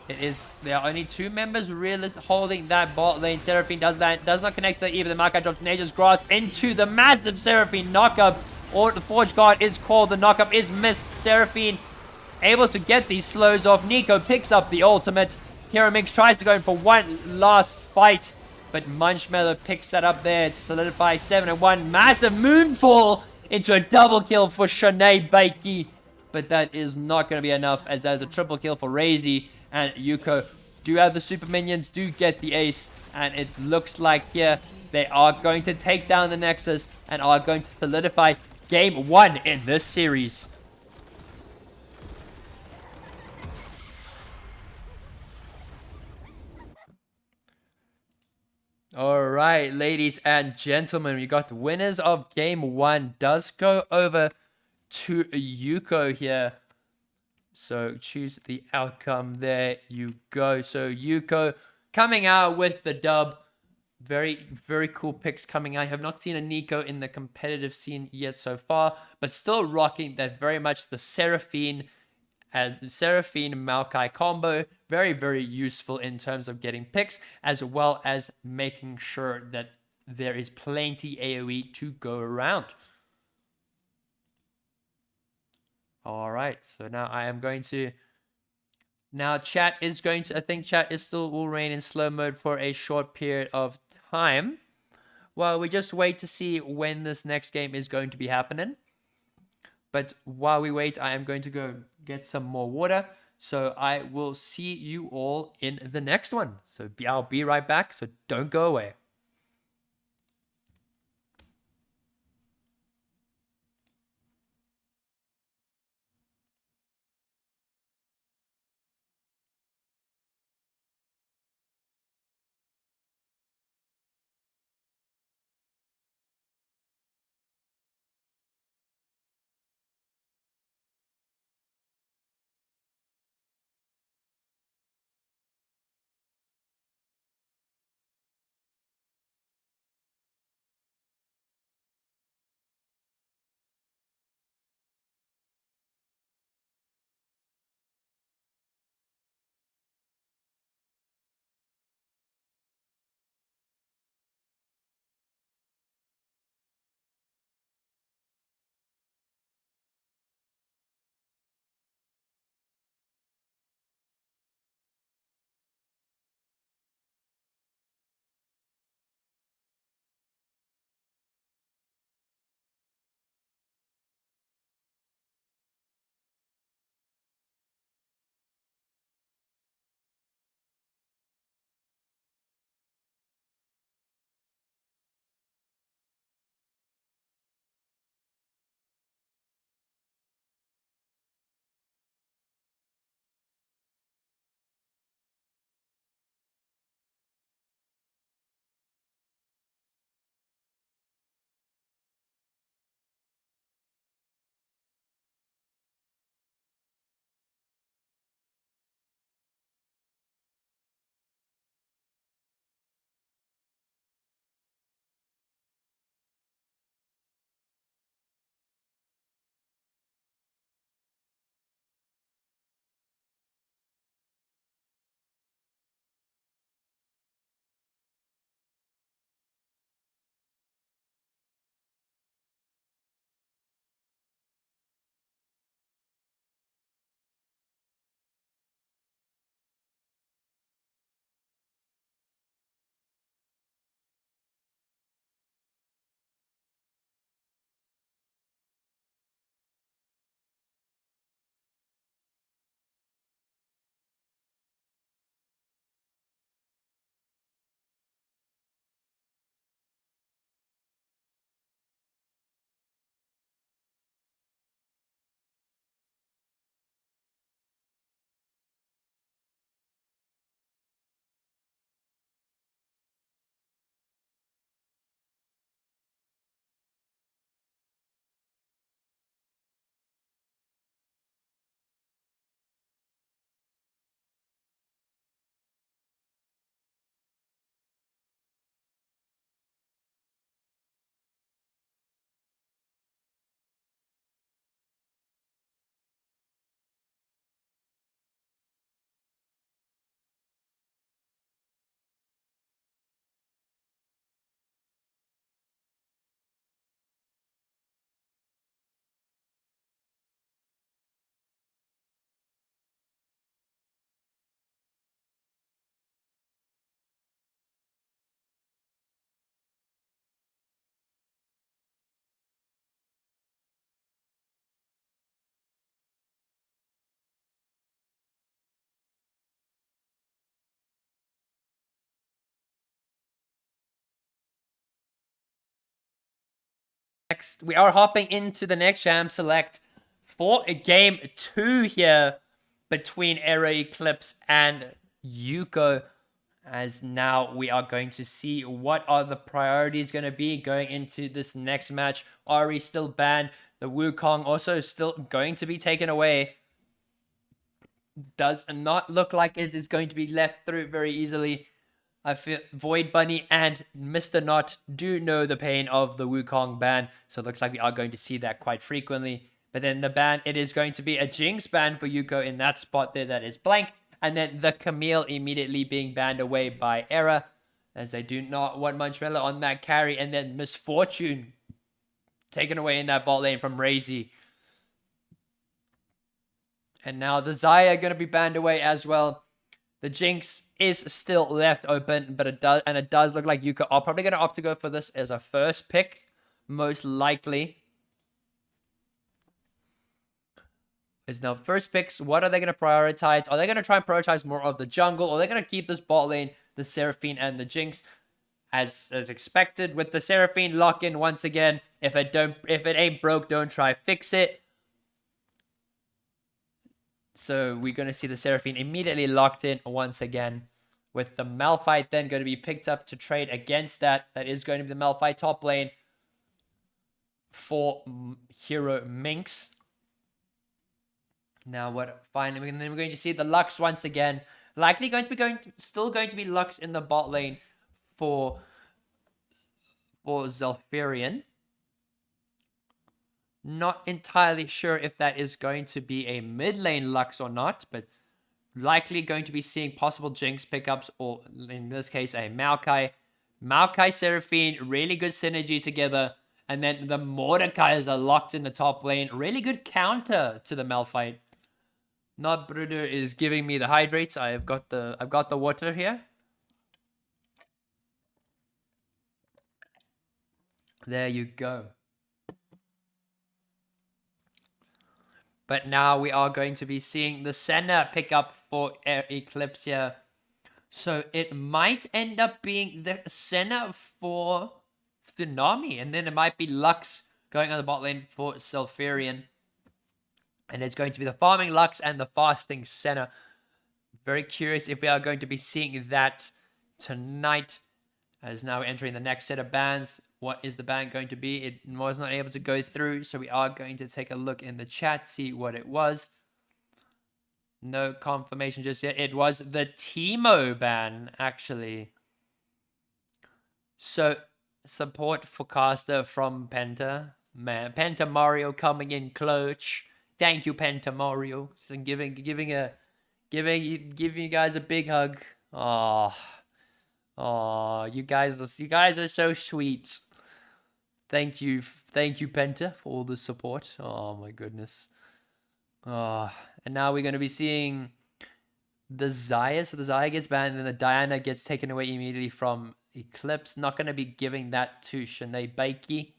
there are only 2 members holding that bot lane. Seraphine does not connect to the E, but the Maokai drops Nature's Grasp into the massive Seraphine knockup. Or the Forge Guard is called. The knockup is missed. Seraphine able to get these slows off. Nico picks up the ultimate. Hero Mix tries to go in for one last fight, but Munchmello picks that up there to solidify 7-1. Massive moonfall into a double kill for Shanae Baiki. But that is not going to be enough, as there's a triple kill for Razy, and Youko do have the super minions, do get the ace, and it looks like here they are going to take down the Nexus and are going to solidify game 1 in this series. All right, ladies and gentlemen, we got the winners of game 1. Does go over to Youko here. So choose the outcome. There you go. So Youko coming out with the dub. Very, very cool picks coming out. I have not seen a Nico in the competitive scene yet so far, but still rocking that very much the Seraphine and Seraphine Maokai combo. Very, very useful in terms of getting picks, as well as making sure that there is plenty AoE to go around. All right, so now I am going to... Now chat is going to... I think chat is still will reign in slow mode for a short period of time. Well, we just wait to see when this next game is going to be happening. But while we wait, I am going to go get some more water. So I will see you all in the next one. So I'll be right back. So don't go away. We are hopping into the next Jam Select for a game 2 here between Eclipse and Youko. As now we are going to see what are the priorities going to be going into this next match. Ari still banned. The Wukong also still going to be taken away. Does not look like it is going to be left through very easily. I feel Void Bunny and Mr. Knot do know the pain of the Wukong ban, so it looks like we are going to see that quite frequently. But then the ban, it is going to be a Jinx ban for Youko in that spot there that is blank. And then the Camille immediately being banned away by Era, as they do not want Munchmiller on that carry. And then Misfortune taken away in that bot lane from Razy. And now the Xayah going to be banned away as well. The Jinx is still left open, but it does look like Youko are probably going to opt to go for this as a first pick, most likely. Is now first picks. What are they going to prioritize? Are they going to try and prioritize more of the jungle, or are they going to keep this bot lane, the Seraphine and the Jinx, as expected? With the Seraphine lock in once again. If it ain't broke, don't try fix it. So we're going to see the Seraphine immediately locked in once again, with the Malphite then going to be picked up to trade against that. That is going to be the Malphite top lane for Hero Minx. Now what? Finally, and then we're going to see the Lux once again. Likely going to be still going to be Lux in the bot lane for Zalfirian. Not entirely sure if that is going to be a mid lane Lux or not, but likely going to be seeing possible Jinx pickups, or in this case a Maokai. Maokai Seraphine, really good synergy together. And then the Mordekai's are locked in the top lane. Really good counter to the Malphite. Not Bruder is giving me the hydrates. I've got the water here. There you go. But now we are going to be seeing the Senna pick up for Eclipse here. So it might end up being the Senna for Tsunami. And then it might be Lux going on the bot lane for Zalfirian. And it's going to be the farming Lux and the fasting Senna. Very curious if we are going to be seeing that tonight. As now we're entering the next set of bans. What is the ban going to be? It was not able to go through, so we are going to take a look in the chat, see what it was. No confirmation just yet. It was the Teemo ban, actually. So, support for caster from Penta. Man, Penta Mario coming in clutch. Thank you, Penta Mario. So giving you guys a big hug. Oh, you guys are so sweet. Thank you, Penta, for all the support. Oh my goodness. And now we're going to be seeing the Xayah. So the Xayah gets banned, and then the Diana gets taken away immediately from Eclipse. Not going to be giving that to Shanae Baiki.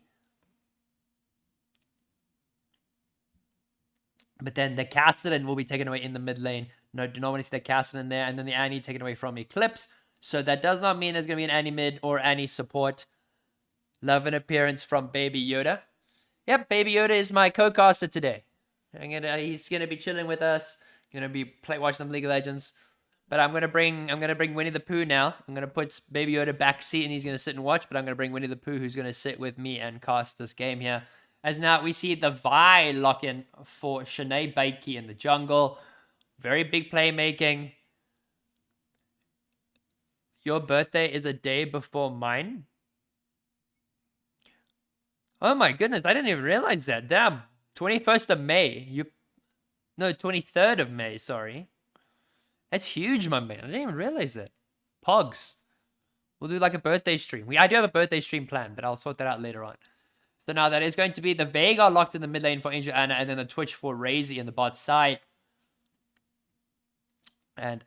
But then the Cassidy will be taken away in the mid lane. No, do not want to see the Cassidy in there. And then the Annie taken away from Eclipse. So that does not mean there's going to be an Annie mid or Annie support. Love an appearance from Baby Yoda. Yep, Baby Yoda is my co-caster today. He's gonna be chilling with us. Gonna be watching some League of Legends. But I'm gonna bring Winnie the Pooh now. I'm gonna put Baby Yoda back seat and he's gonna sit and watch. But I'm gonna bring Winnie the Pooh, who's gonna sit with me and cast this game here. As now we see the Vi lock in for Shanae Baiki in the jungle. Very big playmaking. Your birthday is a day before mine. Oh my goodness, I didn't even realize that. Damn. 21st of May. No, 23rd of May, sorry. That's huge, my man. I didn't even realize that. Pogs. We'll do like a birthday stream. I do have a birthday stream planned, but I'll sort that out later on. So now that is going to be the Veigar locked in the mid lane for Angel Anna, and then the Twitch for Razy in the bot side. And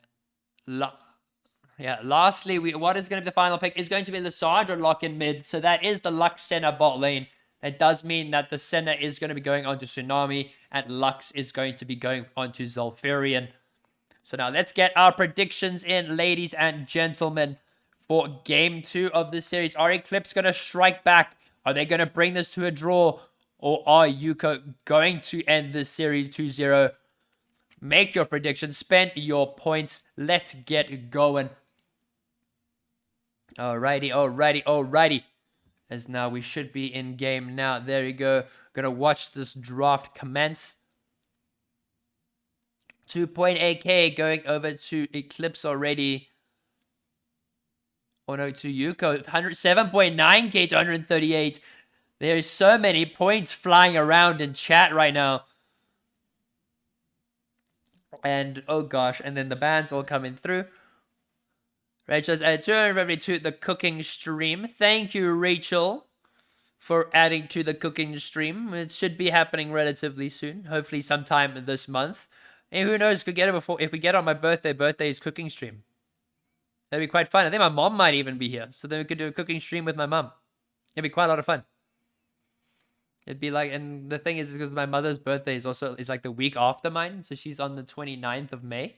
lastly, what is going to be the final pick is going to be the Lissandra lock in mid. So that is the Lux Senna bot lane. That does mean that the Senna is going to be going on to Tsunami, and Lux is going to be going on to Zalfirian. So now let's get our predictions in, ladies and gentlemen, for Game 2 of this series. Are Eclipse going to strike back? Are they going to bring this to a draw? Or are Youko going to end this series 2-0? Make your prediction. Spend your points. Let's get going. Alrighty. As now we should be in game now. There you go. Gonna watch this draft commence. 2.8k going over to Eclipse already. Oh no, to Youko. 107.9k to 138. There's so many points flying around in chat right now. And oh gosh, and then the bans all coming through. Rachel's added 252 to the cooking stream. Thank you, Rachel, for adding to the cooking stream. It should be happening relatively soon. Hopefully sometime this month. And who knows, could get it before. If we get it on my birthday, birthday's cooking stream. That'd be quite fun. I think my mom might even be here. So then we could do a cooking stream with my mom. It'd be quite a lot of fun. It'd be like, and the thing is because my mother's birthday is like the week after mine. So she's on the 29th of May.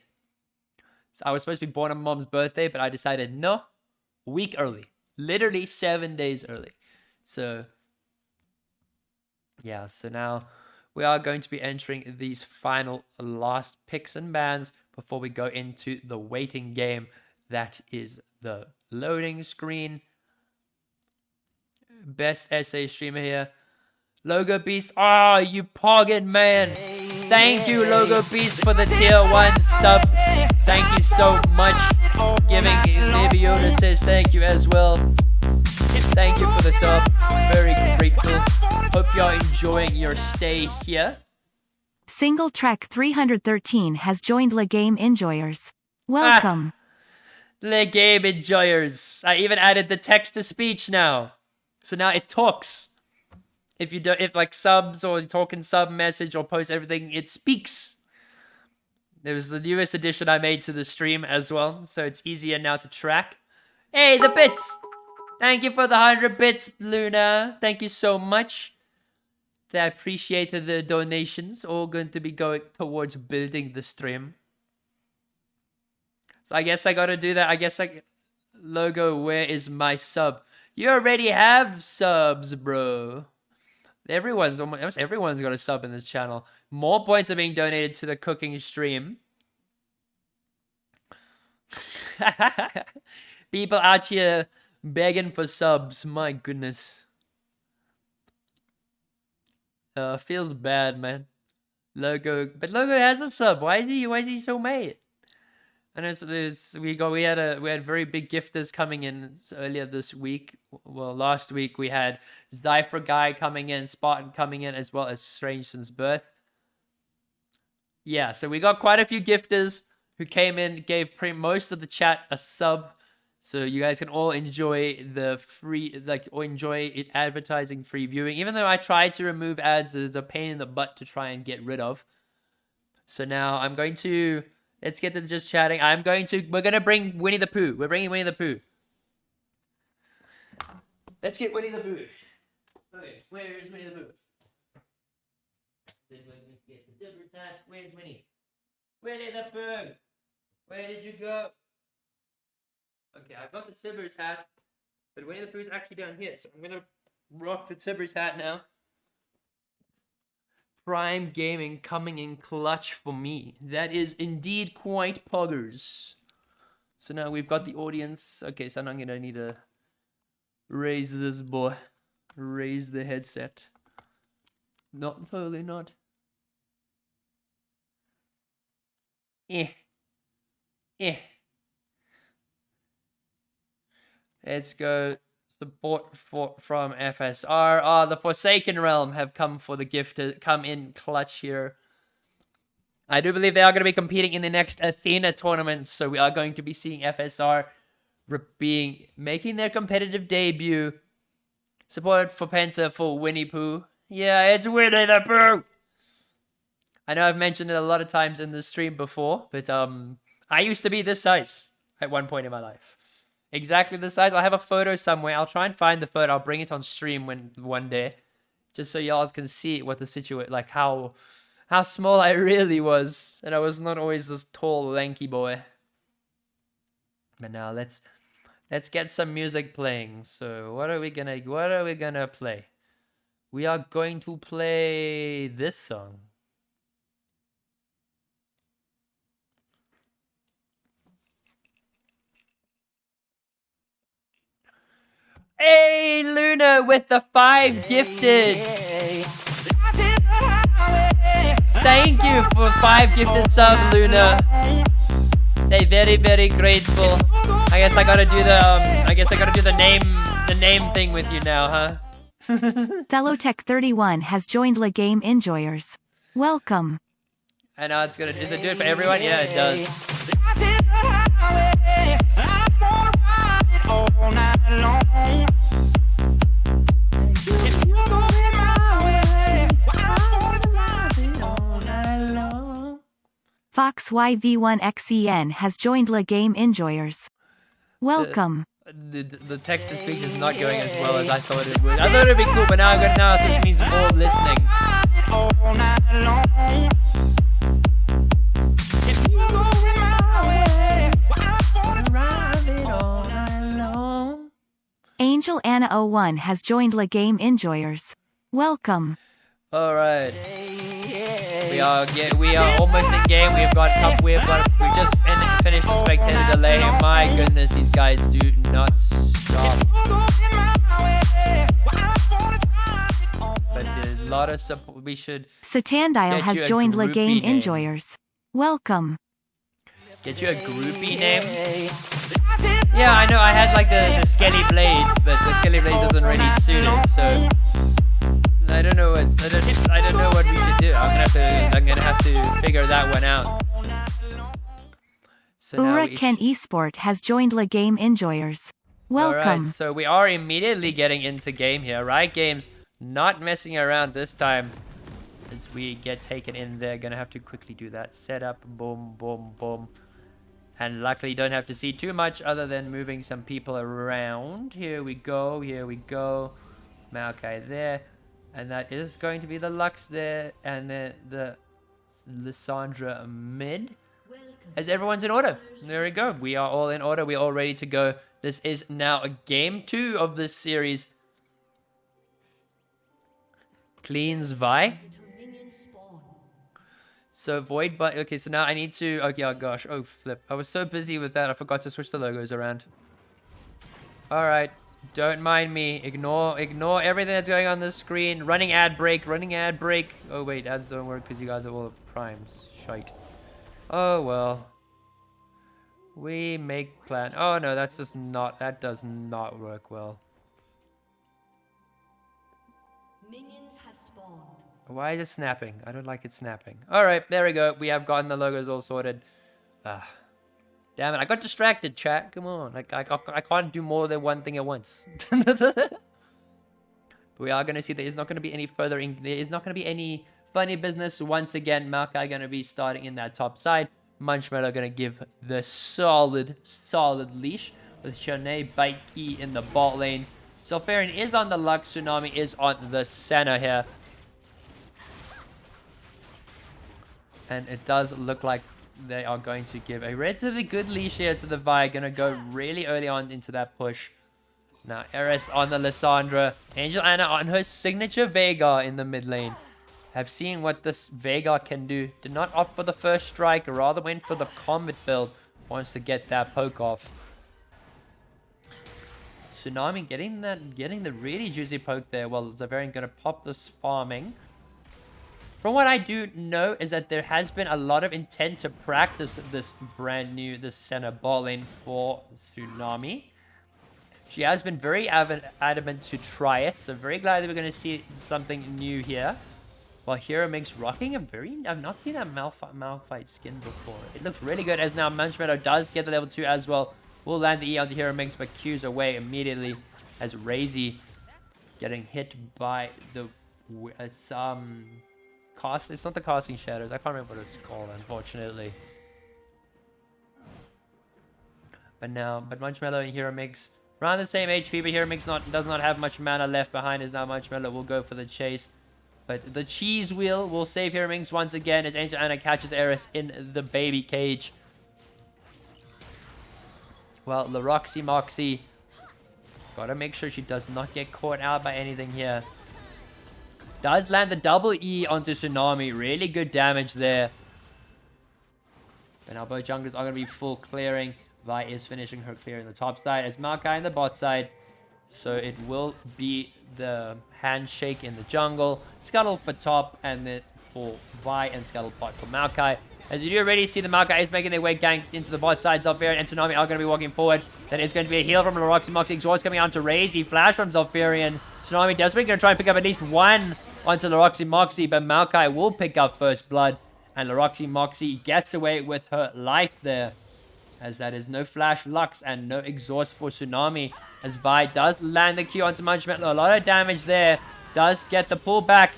So I was supposed to be born on mom's birthday, but I decided no, a week early. Literally 7 days early. So, yeah, so now we are going to be entering these final last picks and bans before we go into the waiting game. That is the loading screen. Best SA streamer here. Logo Beast. Oh, you poggin man. Thank you, Logo Beast, for the tier 1 sub. Thank you so much. Giving Leviona says thank you as well. Thank you for the sub. Very grateful. Hope you're enjoying your stay here. Single Track 313 has joined Le Game Enjoyers. Welcome. Le Game Enjoyers. I even added the text to speech now. So now it talks. If like subs or talk in sub message or post everything, it speaks. There was the newest addition I made to the stream as well, so it's easier now to track. Hey, the bits! Thank you for the 100 bits, Luna. Thank you so much. I appreciated the donations. All going to be going towards building the stream. So I guess I gotta do that. I guess Logo, where is my sub? You already have subs, bro. Almost everyone's got a sub in this channel. More points are being donated to the cooking stream. People out here begging for subs. My goodness. Feels bad, man. But Logo has a sub. Why is he so mad? And we had very big gifters coming in earlier this week. Well, last week we had Zypher Guy coming in, Spartan coming in, as well as Strange Since Birth. Yeah, so we got quite a few gifters who came in, gave most of the chat a sub, so you guys can all enjoy the free, or enjoy it advertising free viewing. Even though I tried to remove ads, there's a pain in the butt to try and get rid of. So now I'm going to. Let's get to just chatting. We're going to bring Winnie the Pooh. We're bringing Winnie the Pooh. Let's get Winnie the Pooh. Okay, where is Winnie the Pooh? Let's get the Dilbert's hat. Where's Winnie? Winnie the Pooh! Where did you go? Okay, I've got the Dilbert's hat, but Winnie the Pooh's actually down here, so I'm going to rock the Dilbert's hat now. Prime Gaming coming in clutch for me. That is indeed quite poggers. So now we've got the audience. Okay, so now I'm going to need to raise this boy. Raise the headset. Not totally not. Let's go. Support from FSR. Oh, the Forsaken Realm have come for the gift to come in clutch here. I do believe they are going to be competing in the next Athena tournament, so we are going to be seeing FSR making their competitive debut. Support for Penta for Winnie Pooh. Yeah, it's Winnie the Pooh. I know I've mentioned it a lot of times in the stream before, but I used to be this size at one point in my life. Exactly the size. I have a photo somewhere. I'll try and find the photo. I'll bring it on stream one day, just so y'all can see what the situation, like how small I really was, and I was not always this tall, lanky boy. But now let's Let's get some music playing. So what are we gonna play? We are going to play this song. Hey, Luna with the 5 gifted. Thank you for 5 gifted subs, Luna. They very, very grateful. I guess I gotta do the name thing with you now, huh? Thelotech31 has joined La Game Enjoyers. Welcome. I know it's gonna. Does it do it for everyone? Yeah, it does. Fox YV1XEN has joined La Game Enjoyers. Welcome. The text to speech is not going as well as I thought it would. I thought it'd be cool, but now it just means more listening. Angel Anna 01 has joined La Game Enjoyers. Welcome. All right. We are almost in game. We just finished the spectator delay. My goodness, these guys do not stop. But there's a lot of support. We should. Satandile has joined La Game Enjoyers. Welcome. Get you a groupie name. Yeah, I know. I had like the Skelly Blades, but the Skelly Blade doesn't really suit it. So I don't know what we should do. I'm gonna have to figure that one out. So Uraken Esport has joined La Game Enjoyers. Welcome. Alright, so we are immediately getting into game here. Riot Games not messing around this time. As we get taken in there, gonna have to quickly do that setup. Boom, boom, boom. And luckily don't have to see too much other than moving some people around. Here we go, here we go. Maokai there. And that is going to be the Lux there. And then the Lissandra mid. As everyone's in order. There we go. We are all in order. We're all ready to go. This is now a game 2 of this series. Cleans Vi. So Void, but okay, so now I need to, okay, oh gosh, oh flip. I was so busy with that, I forgot to switch the logos around. Alright, don't mind me. Ignore everything that's going on the screen. Running ad break. Oh wait, ads don't work because you guys are all primes. Shite. Oh well. We make plan. Oh no, that does not work well. Minions have spawned. Why is it snapping? I don't like it snapping. Alright, there we go. We have gotten the logos all sorted. Damn it, I got distracted, chat. Come on. I can't do more than one thing at once. But we are going to see there is not going to be any further... There is not going to be any funny business. Once again, Maokai going to be starting in that top side. Munchmeadow going to give the solid leash. With Shanae, Baiki in the bot lane. Sulfarian is on the Lux. Tsunami is on the Senna here. And it does look like they are going to give a relatively good leash here to the Vi. Going to go really early on into that push. Now, Eris on the Lissandra. Angel Anna on her signature Veigar in the mid lane. Have seen what this Veigar can do. Did not opt for the first strike. Rather went for the combat build. Wants to get that poke off. Tsunami getting the really juicy poke there. Well, Zavarian going to pop this farming. From what I do know is that there has been a lot of intent to practice this center ball lane for Tsunami. She has been very adamant to try it, so very glad that we're going to see something new here. While Hero Mix rocking I've not seen that Malphite skin before. It looks really good as now Munchmeadow does get the level 2 as well. Will land the E onto Hero Mix, but Q's away immediately as Razy getting hit by the it's not the casting shadows. I can't remember what it's called, unfortunately. But Munchmeadow and Hero Mix around the same HP, but Hero Mix does not have much mana left behind. As now Munchmeadow will go for the chase. But the cheese wheel will save Hero Mix once again as Angel Anna catches Eris in the baby cage. Well, the Roxy Moxie. Gotta make sure she does not get caught out by anything here. Does land the double E onto Tsunami. Really good damage there. But now both junglers are going to be full clearing. Vi is finishing her clear in the top side as Maokai in the bot side. So it will be the handshake in the jungle. Scuttle for top and then for Vi and Scuttle pot for Maokai. As you do already see, the Maokai is making their way gang into the bot side. Zalfarian and Tsunami are going to be walking forward. That is going to be a heal from Roxy Moxie. Exhaust coming out to Razy. Flash from Zalfarian. Tsunami desperately going to try and pick up at least one onto the Roxy Moxie, but Maokai will pick up first blood. And Roxy Moxie gets away with her life there. As that is no Flash Lux and no exhaust for Tsunami. As Vi does land the Q onto Munchmetal. A lot of damage there. Does get the pullback.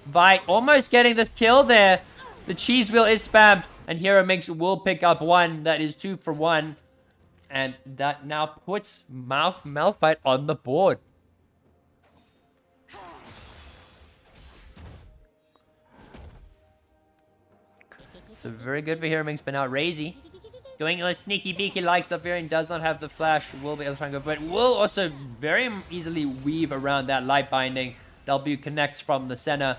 Vi almost getting this kill there. The cheese wheel is spammed. And Hero Mix will pick up one. That is 2 for 1. And that now puts Malphite on the board. So very good for Hero Mix, but now Razy going a sneaky beaky like Zalfarian does not have the flash. Will be able to try and go, but will also very easily weave around that light binding. W connects from the center.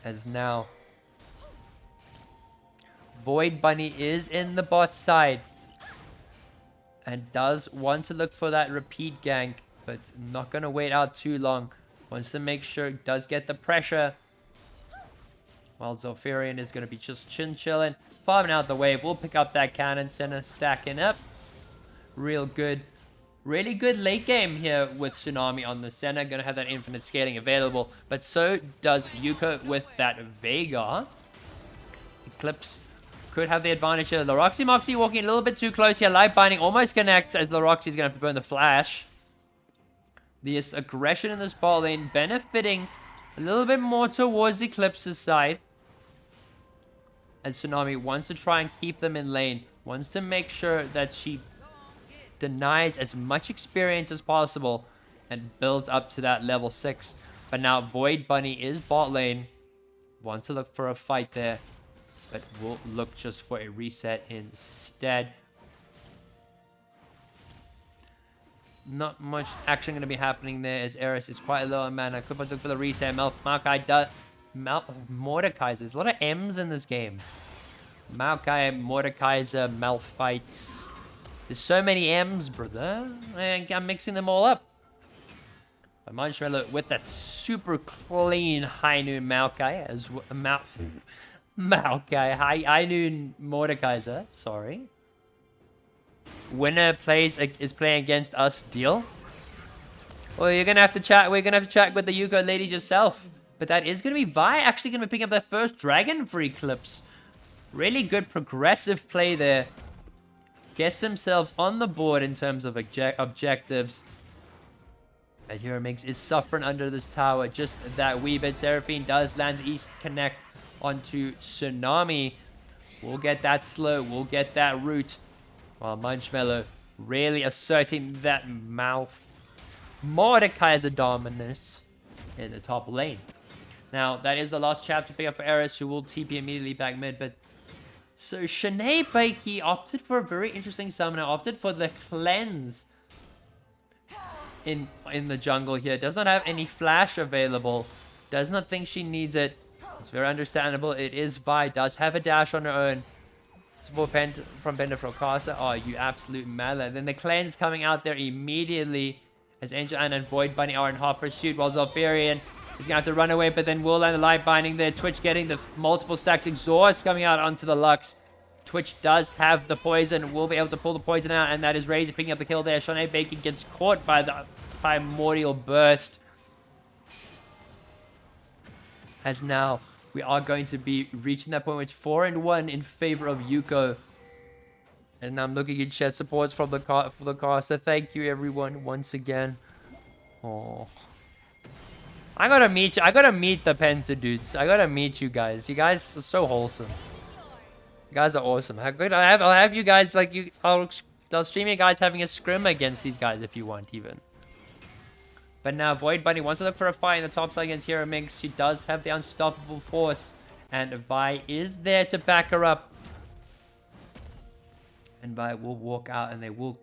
As now Void Bunny is in the bot side. And does want to look for that repeat gank, but not going to wait out too long. Wants to make sure it does get the pressure. While Zalfarian is going to be just chilling. Farming out the wave. We'll pick up that cannon center. Stacking up. Real good. Really good late game here with Tsunami on the center. Going to have that infinite scaling available. But so does Youko with that Veigar. Eclipse could have the advantage here. The Roxy Moxie walking a little bit too close here. Light binding almost connects as the Roxy's going to have to burn the flash. This aggression in this ball lane benefiting a little bit more towards Eclipse's side. As Tsunami wants to try and keep them in lane. Wants to make sure that she denies as much experience as possible. And builds up to that level 6. But now Void Bunny is bot lane. Wants to look for a fight there. But will look just for a reset instead. Not much action going to be happening there as Eris is quite low on mana. Could look for the reset. Maokai does. Mordekaiser. There's a lot of M's in this game. Maokai, Mordekaiser, Malphites. There's so many M's, brother. I'm mixing them all up. But Munchmetal with that super clean High Noon Maokai as Maokai. High Noon Mordekaiser. Sorry. Winner is playing against us. Deal. Well, you're gonna have to chat. We're gonna have to chat with the Youko ladies yourself. But that is gonna be Vi actually gonna be picking up that first dragon for Eclipse. Really good progressive play there. Gets themselves on the board in terms of objectives. And Hero Mix is suffering under this tower just that wee bit. Seraphine does land the East Connect onto Tsunami. We'll get that slow. We'll get that root. While Munchmetal really asserting that Mordekaiser dominance in the top lane. Now, that is the last chapter pick up for Eris, who will TP immediately back mid. But so Shanae Bakey opted for a very interesting summoner. Opted for the cleanse in the jungle here. Does not have any flash available. Does not think she needs it. It's very understandable. It is Vi. Does have a dash on her own. Support from Bender from Casa. Oh, you absolute melon. Then the cleanse coming out there immediately as Angel Anna and Void Bunny are in hot pursuit while Zalfarian is going to have to run away, but then will land the light binding there. Twitch getting the multiple stacks. Exhaust coming out onto the Lux. Twitch does have the poison. Will be able to pull the poison out, and that is Razor picking up the kill there. Shanae Bacon gets caught by the Primordial Burst. As now we are going to be reaching that point, which 4-1 in favor of Youko. And I'm looking at chat supports from the caster. Thank you everyone once again. Oh, I gotta meet you. I gotta meet the Penta dudes. I gotta meet you guys. You guys are so wholesome. You guys are awesome. I'll have you guys like you. I'll stream you guys having a scrim against these guys if you want even. But now Void Bunny wants to look for a fight in the top side against Hero Mix. She does have the unstoppable force. And Vi is there to back her up. And Vi will walk out and they will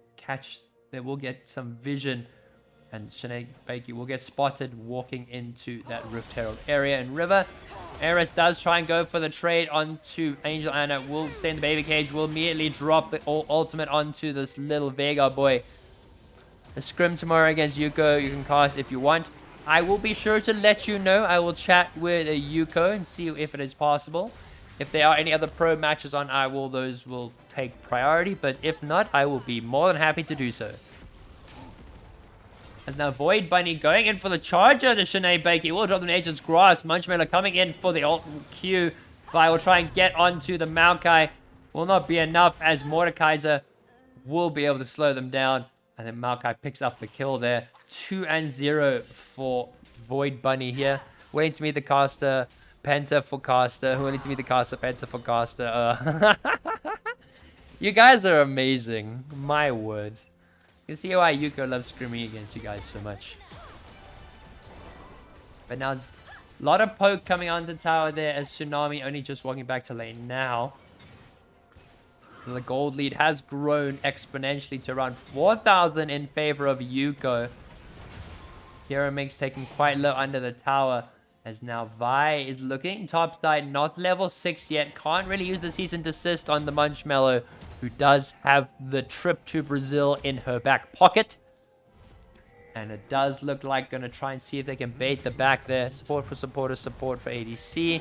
get some vision. And Sinead Bakey will get spotted walking into that Rift Herald area. And River, Eris does try and go for the trade onto Angel Anna. Will stay in the baby cage. Will immediately drop the ultimate onto this little Vega boy. The scrim tomorrow against Youko, you can cast if you want. I will be sure to let you know. I will chat with a Youko and see if it is possible. If there are any other pro matches on, those will take priority. But if not, I will be more than happy to do so. As now Void Bunny going in for the charger to Sinead Bakey. Will drop the Nature's Grasp. Munchmiller coming in for the ult Q. Vi will try and get onto the Maokai. Will not be enough as Mordekaiser will be able to slow them down. And then Maokai picks up the kill there. 2-0 for Void Bunny here. Waiting to meet the caster. Penta for caster. Waiting to meet the caster. Penta for caster. You guys are amazing. My word. You can see why Youko loves screaming against you guys so much. But now there's a lot of poke coming onto tower there as Tsunami only just walking back to lane now. The gold lead has grown exponentially to around 4,000 in favor of Youko. Hero Mix taking quite low under the tower as now Vi is looking topside, not level 6 yet. Can't really use the cease and desist on the Munchmello, who does have the trip to Brazil in her back pocket. And it does look like gonna try and see if they can bait the back there. Support for supporters, support for ADC.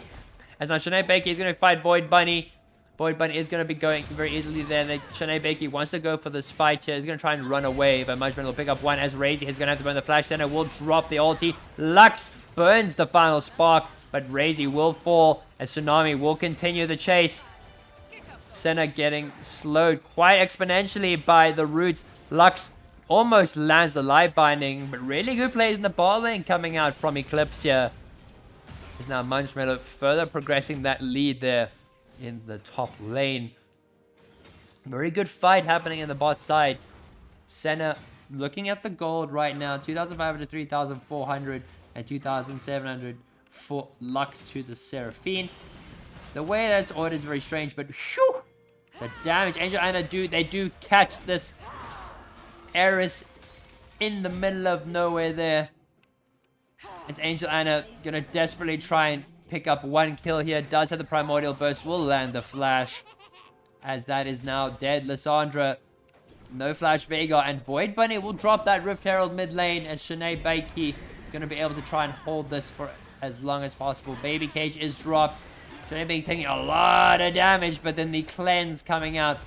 As now Sinead Bakey is gonna fight Void Bunny. Void Bunny is gonna be going very easily there. Sinead Bakey wants to go for this fight here. He's gonna try and run away, but Munchman will pick up one as Razy is gonna have to burn the flash. Center will drop the ulti. Lux burns the final spark, but Razy will fall as Tsunami will continue the chase. Senna getting slowed quite exponentially by the roots. Lux almost lands the light binding, but really good plays in the ball lane coming out from Eclipse here. Is now Munchmello further progressing that lead there in the top lane. Very good fight happening in the bot side. Senna looking at the gold right now, 2,500, 3,400, and 2,700 for Lux to the Seraphine. The way that's ordered is very strange, but shoo, the damage. Angel Anna they do catch this Eris in the middle of nowhere there. It's Angel Anna gonna desperately try and pick up one kill here. Does have the Primordial Burst, will land the flash. As that is now dead. Lissandra, no flash Vega, and Void Bunny will drop that Rift Herald mid lane as Sinead Bakey gonna be able to try and hold this for as long as possible. Baby Cage is dropped. Sinead Bakey taking a lot of damage, but then the cleanse coming out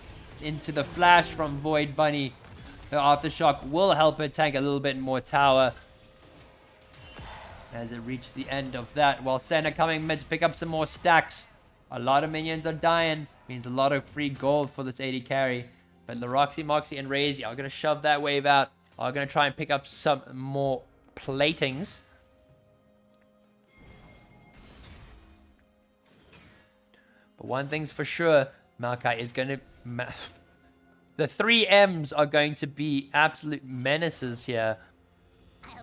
into the flash from Void Bunny. The Aftershock will help her tank a little bit more tower as it reaches the end of that, while Senna coming mid to pick up some more stacks. A lot of minions are dying, means a lot of free gold for this AD carry. But Laroxy, Moxie, and Razy are going to shove that wave out, are going to try and pick up some more platings. But one thing's for sure, Maokai is going to... The 3 M's are going to be absolute menaces here.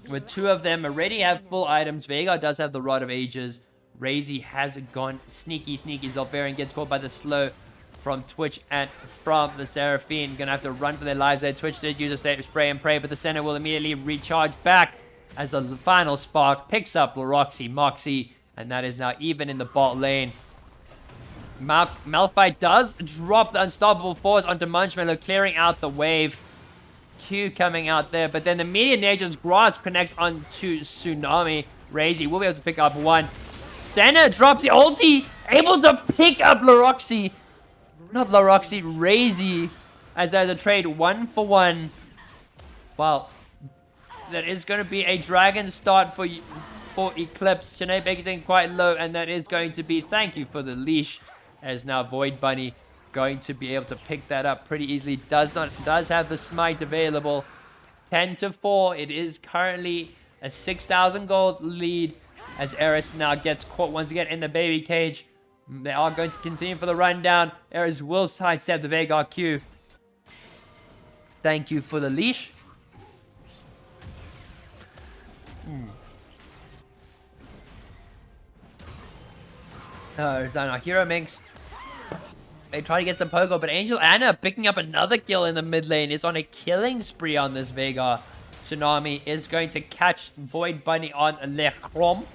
With 2 of them already have full items. Vega does have the Rod of Ages. Razy has gone sneaky. Zolfarian gets caught by the slow from Twitch and from the Seraphine. Gonna have to run for their lives there. Twitch did use a state of spray and pray, but the center will immediately recharge back as the final spark picks up Laroxy, Moxie, and that is now even in the bot lane. Malphite does drop the Unstoppable Force onto Munchmello, clearing out the wave. Q coming out there, but then the Immediate Nature's Grasp connects onto Tsunami. Razy will be able to pick up one. Senna drops the ulti, able to pick up Laroxy. Not Laroxy, Razy, as there's a trade 1-for-1. Well, that is going to be a dragon start for Eclipse. Sinead Bakey getting quite low, and that is going to be thank you for the leash, as now Void Bunny going to be able to pick that up pretty easily. Does have the smite available. 10-4. It is currently a 6,000 gold lead as Eris now gets caught once again in the baby cage. They are going to continue for the rundown. Eris will sidestep the Veigar Q. Thank you for the leash. So now Hero Minx They try to get some Pogo, but Angel Anna picking up another kill in the mid lane is on a killing spree on this Veigar. Tsunami is going to catch Void Bunny on Le Cromp,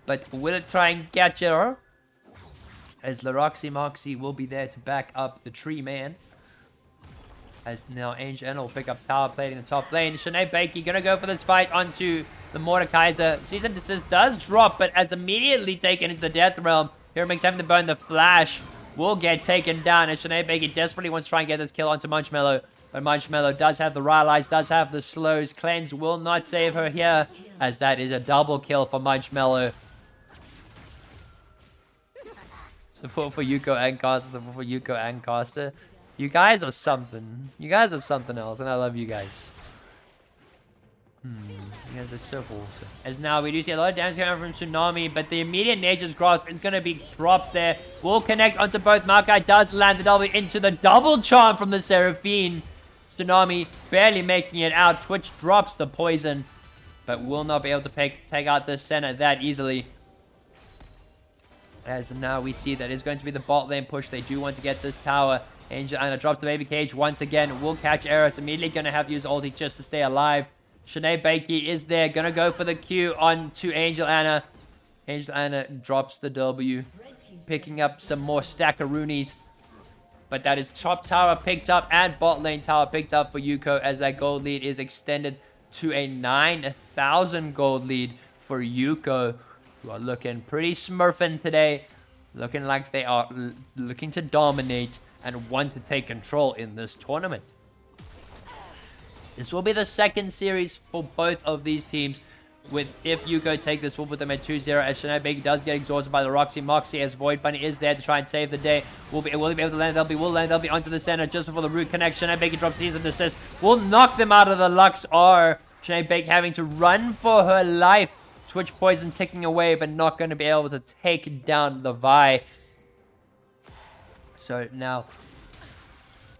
but will it try and catch her? As Laroxy Moxie will be there to back up the tree man. As now Angel Anna will pick up tower plate in the top lane. Sinead Bakey gonna go for this fight onto the Mordekaiser. Season Desist does drop, but as immediately taken into the Death Realm. Here makes having to burn the flash. Will get taken down as Sinead Bakey desperately wants to try and get this kill onto Munchmello. But Munchmello does have the Rylai's, does have the slows. Cleanse will not save her here, as that is a double kill for Munchmello. Support for Youko and Caster, support for Youko and Caster. You guys are something. You guys are something else, and I love you guys. You guys are so awesome. As now we do see a lot of damage coming from Tsunami, but the immediate Nature's Grasp is going to be dropped there. Will connect onto both. Maokai does land the W into the double charm from the Seraphine. Tsunami barely making it out. Twitch drops the poison, but will not be able to take out this center that easily. As now we see that it's going to be the bot lane push. They do want to get this tower. Angel Anna drops the baby cage once again. Will catch Eris. Immediately going to have to use ulti just to stay alive. Sinead Bakey is there. Going to go for the Q onto Angel Anna. Angel Anna drops the W. Picking up some more stackaroonies. But that is top tower picked up and bot lane tower picked up for Youko, as that gold lead is extended to a 9,000 gold lead for Youko, who are looking pretty smurfing today. Looking like they are looking to dominate and want to take control in this tournament. This will be the second series for both of these teams. If Youko take this, we'll put them at 2-0 as Sinead Bakey does get exhausted by the Roxy Moxie, as Void Bunny is there to try and save the day. Will he be able to land LB? Will land LB onto the center just before the root connection. Sinead Bakey drops season assist. Will knock them out of the Lux R. Sinead Bakey having to run for her life. Twitch poison ticking away, but not going to be able to take down the Vi. So now,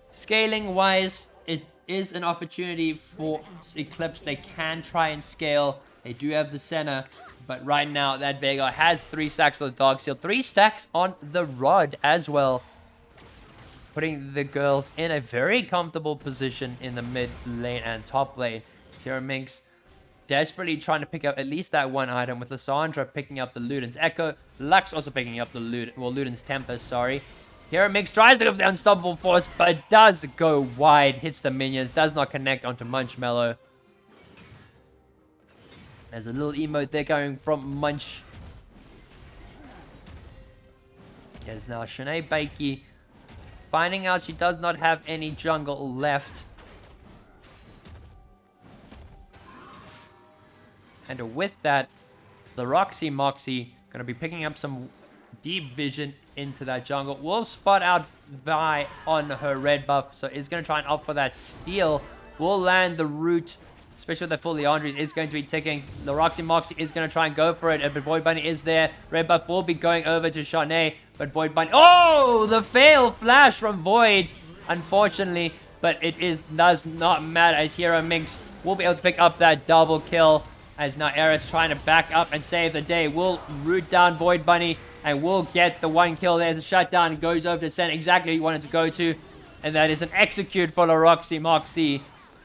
scaling wise, it is an opportunity for Eclipse. They can try and scale. They do have the center, but right now that Veigar has 3 stacks on the Dark Seal, 3 stacks on the Rod as well, putting the girls in a very comfortable position in the mid lane and top lane. Tira Minx desperately trying to pick up at least that one item, with Lissandra picking up the Luden's Echo, Lux also picking up the Luden's Tempest, sorry. Hero Mix tries to go for the Unstoppable Force, but does go wide, hits the minions, does not connect onto Munchmello. There's a little emote there going from Munch. There's now Sinead Bakey finding out she does not have any jungle left. And with that, the Roxy Moxie going to be picking up some deep vision into that jungle. Will spot out Vi on her red buff, so is going to try and opt for that steal. Will land the root, especially with the full Leandres, is going to be ticking. The Roxy Moxie is going to try and go for it, but Void Bunny is there. Red buff will be going over to Shanae, but Void Bunny... Oh! The fail flash from Void, unfortunately, but does not matter, as Hero Minx will be able to pick up that double kill, as now Eris trying to back up and save the day. Will root down Void Bunny and will get the 1 kill. There's a shutdown, goes over to Sen, exactly who he wanted to go to, and that is an execute for the Roxy Moxie.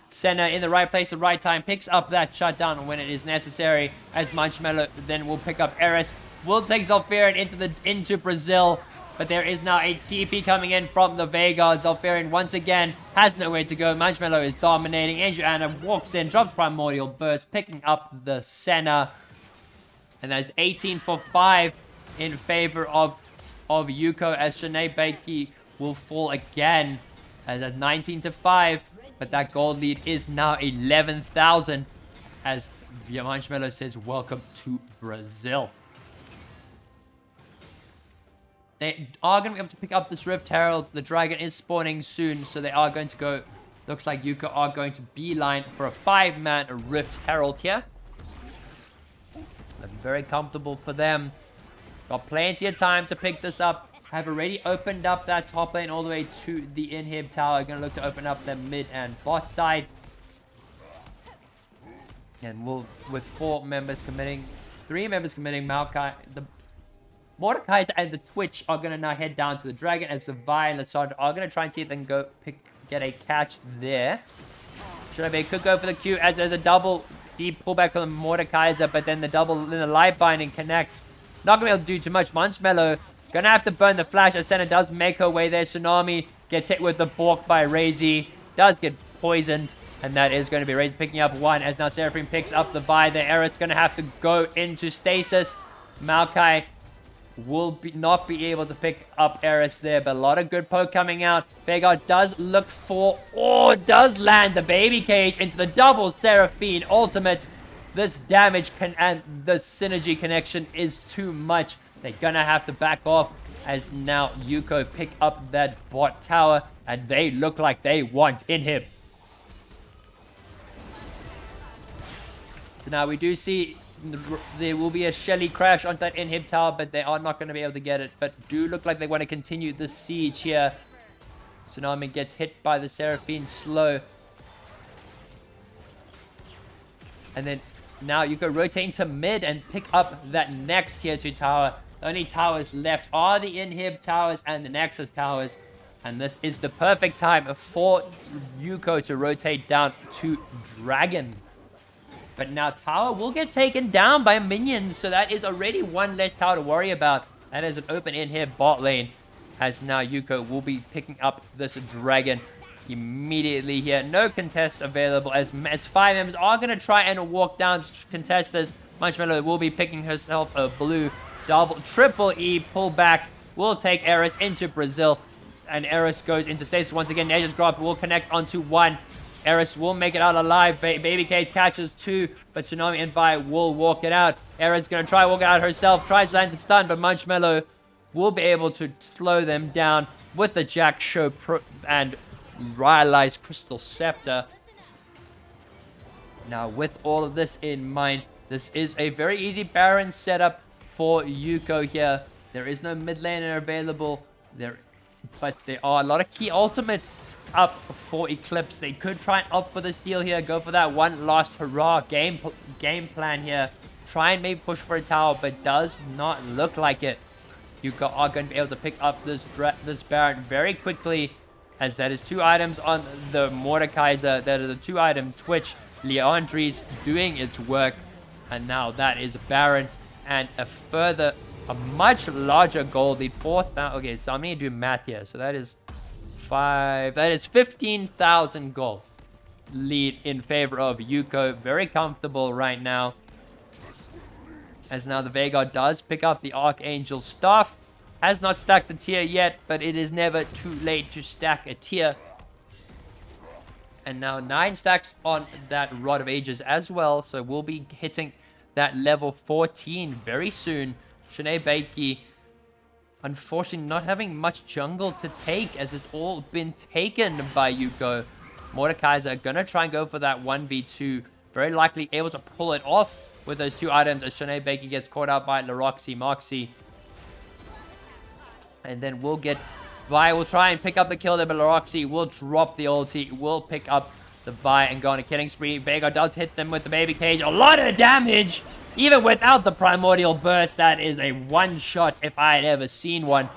Senna in the right place at the right time, picks up that shutdown when it is necessary, as Munchmello then will pick up Eris. Will take Zolfarian into Brazil, but there is now a TP coming in from the Veigar. Zolfarian once again has nowhere to go. Munchmello is dominating. Angel Anna walks in, drops Primordial Burst, picking up the Senna. And that's 18 for 5 in favor of Youko, as Sinead Bakey will fall again, as at 19 to 5. But that gold lead is now 11,000, as Munchmello says, welcome to Brazil. They are going to be able to pick up this Rift Herald. The dragon is spawning soon, so they are going to go... Looks like Youko are going to beeline for a 5-man Rift Herald here. Looking very comfortable for them. Got plenty of time to pick this up. Have already opened up that top lane all the way to the inhib tower. Going to look to open up the mid and bot side. And we'll, with 3 members committing, Maokai, Mordecai and the Twitch are going to now head down to the Dragon as the Vi and Lassard are going to try and see if they can get a catch there. Shinobi could go for the Q as there's a double deep pullback from the Mordekaiser, but then the light binding connects. Not going to be able to do too much. Munchmello going to have to burn the flash as Senna does make her way there. Tsunami gets hit with the Bork by Razy. Does get poisoned. And that is going to be Razy picking up one as now Seraphine picks up the Vi. The Eris going to have to go into stasis. Maokai will not be able to pick up Eris there, but a lot of good poke coming out. Veigar does look for, does land the baby cage into the double Seraphine ultimate. This damage and the synergy connection is too much. They're gonna have to back off as now Youko pick up that bot tower, and they look like they want inhib. So now we do see there will be a Shelly crash on that inhib tower, but they are not going to be able to get it. But do look like they want to continue the siege here. Tsunami gets hit by the Seraphine slow. And then now you go rotate into mid and pick up that next tier 2 tower. The only towers left are the inhib towers and the Nexus towers. And this is the perfect time for Youko to rotate down to Dragon. But now tower will get taken down by minions, so that is already one less tower to worry about. That is an open in here bot lane, as now Youko will be picking up this Dragon immediately here. No contest available as 5 members are going to try and walk down to contest this. Munchmello will be picking herself a blue triple E pullback. Will take Eris into Brazil, and Eris goes into stasis once again. Nature's Grasp will connect onto one. Eris will make it out alive. Baby Cage catches 2, but Tsunami and Vi will walk it out. Eris going to try walk it out herself. Tries to land the stun, but Munchmello will be able to slow them down with the Jack Show and Rylai's Crystal Scepter. Now, with all of this in mind, this is a very easy Baron setup for Youko here. There is no mid laner available, but there are a lot of key ultimates up for Eclipse. They could try and opt for the steal here, go for that one last hurrah game plan here. Try and maybe push for a tower, but does not look like it. You are going to be able to pick up this Baron very quickly, as that is 2 items on the Mordekaiser. That is a 2-item Twitch. Leandri's doing its work, and now that is Baron and a much larger gold lead. 4,000. Okay, so I'm going to do math here. So that is 15,000 gold lead in favor of Youko. Very comfortable right now, as now the Veigar does pick up the Archangel Staff. Has not stacked the tier yet, but it is never too late to stack a tier. And now 9 stacks on that Rod of Ages as well, so we'll be hitting that level 14 very soon. Shanae Baiki, unfortunately, not having much jungle to take, as it's all been taken by Youko. Mordekaiser gonna try and go for that 1v2. Very likely able to pull it off with those 2 items, as Shanae Baiki gets caught out by Laroxy Moxie. And then we'll get... Vi will try and pick up the kill there, but Laroxy will drop the ulti. Will pick up the Vi and go on a killing spree. Veigar does hit them with the baby cage. A lot of damage! Even without the Primordial Burst, that is a one-shot if I had ever seen one.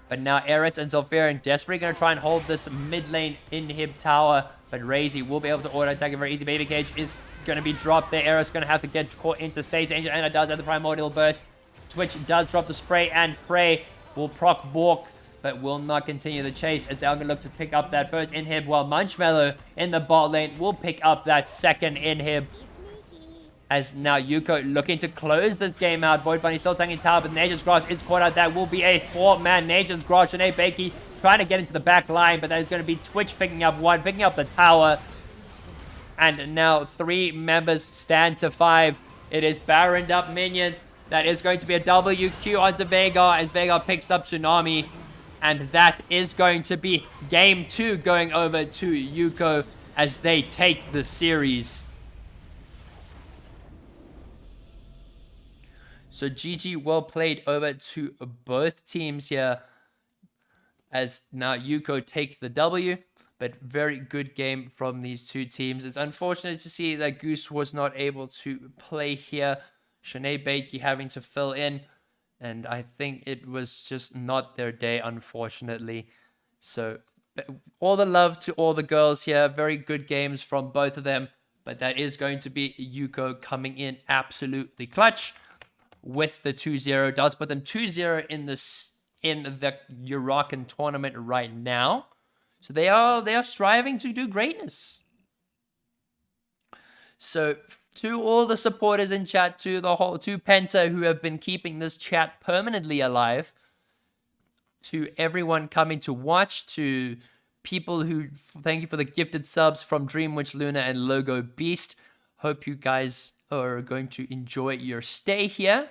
But now Eris and Zolfarian desperately going to try and hold this mid lane inhib tower. But Razy will be able to auto-attack a very easy. Baby Cage is going to be dropped there. Eris going to have to get caught into stage danger, and it does have the Primordial Burst. Twitch does drop the spray, and Prey will proc Bork, but will not continue the chase, as they're going to look to pick up that first inhib, while Munchmello in the bot lane will pick up that second inhib. As now Youko looking to close this game out. Void Bunny still taking tower, but Nature's Grasp is caught out. That will be a 4-man Nature's Grasp. Shanae Baiki trying to get into the back line, but that is going to be Twitch picking up one, picking up the tower. And now 3 members stand to 5. It is Baroned up minions. That is going to be a WQ onto Veigar, as Veigar picks up Tsunami. And that is going to be game 2 going over to Youko as they take the series. So GG, well played over to both teams here, as now Youko take the W. But very good game from these 2 teams. It's unfortunate to see that Goose was not able to play here. Shanae Bakey having to fill in. And I think it was just not their day, unfortunately. So all the love to all the girls here. Very good games from both of them. But that is going to be Youko coming in absolutely clutch with the 2-0. Does put them 2-0 in the Uraken tournament right now. So they are striving to do greatness. So to all the supporters in chat, to Penta who have been keeping this chat permanently alive, to everyone coming to watch, to people who thank you for the gifted subs from Dreamwitch Luna and Logo Beast. Hope you guys are going to enjoy your stay here.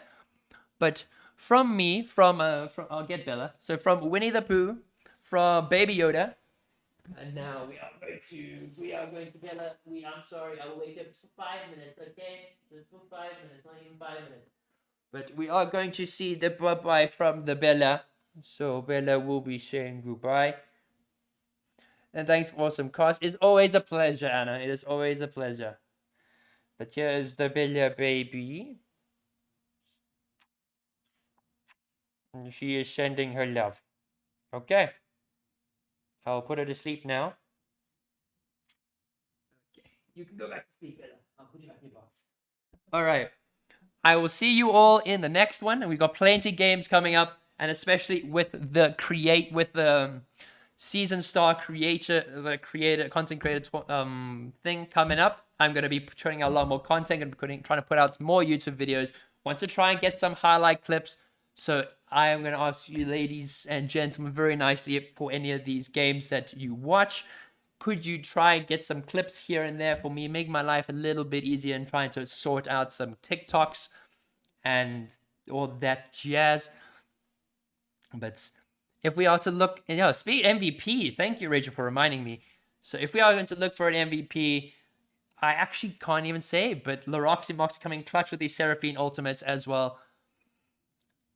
But from me, from I'll get Bella. So from Winnie the Pooh, from Baby Yoda, and now we are going to Bella. I'm sorry, I will wake up for 5 minutes, okay? Just for 5 minutes, not even 5 minutes. But we are going to see the bye-bye from the Bella. So Bella will be saying goodbye. And thanks for some cast. It's always a pleasure, Anna. It is always a pleasure. But here is the Bella baby. And she is sending her love. Okay. I'll put her to sleep now. Okay. You can go back to sleep, Bella. I'll put you back in your box. Alright. I will see you all in the next one. And we've got plenty of games coming up. And especially with the season star content creator thing coming up. I'm going to be putting out a lot more content and trying to put out more YouTube videos. Want to try and get some highlight clips. So I am going to ask you, ladies and gentlemen, very nicely for any of these games that you watch. Could you try and get some clips here and there for me? Make my life a little bit easier in trying to sort out some TikToks and all that jazz. But if we are to look, speak MVP, thank you, Rachel, for reminding me. So if we are going to look for an MVP, I actually can't even say, but Laroxy Moxie coming clutch with these Seraphine ultimates as well.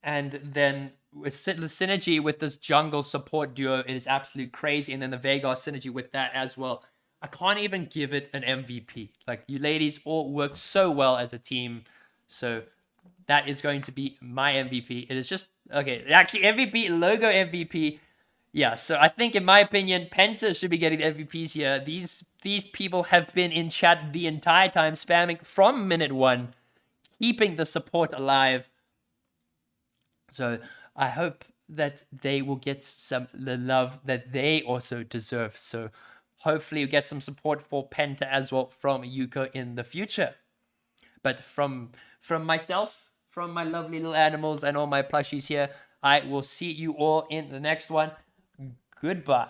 And then with the synergy with this jungle support duo, it is absolute crazy. And then the Veigar synergy with that as well. I can't even give it an MVP. Like, you ladies all work so well as a team. So that is going to be my MVP. It is just, okay, actually MVP, Logo MVP. Yeah, so I think in my opinion, Penta should be getting the MVPs here. These people have been in chat the entire time, spamming from minute 1, keeping the support alive. So I hope that they will get the love that they also deserve. So hopefully we get some support for Penta as well from Youko in the future. But from myself, from my lovely little animals and all my plushies here, I will see you all in the next one. Goodbye.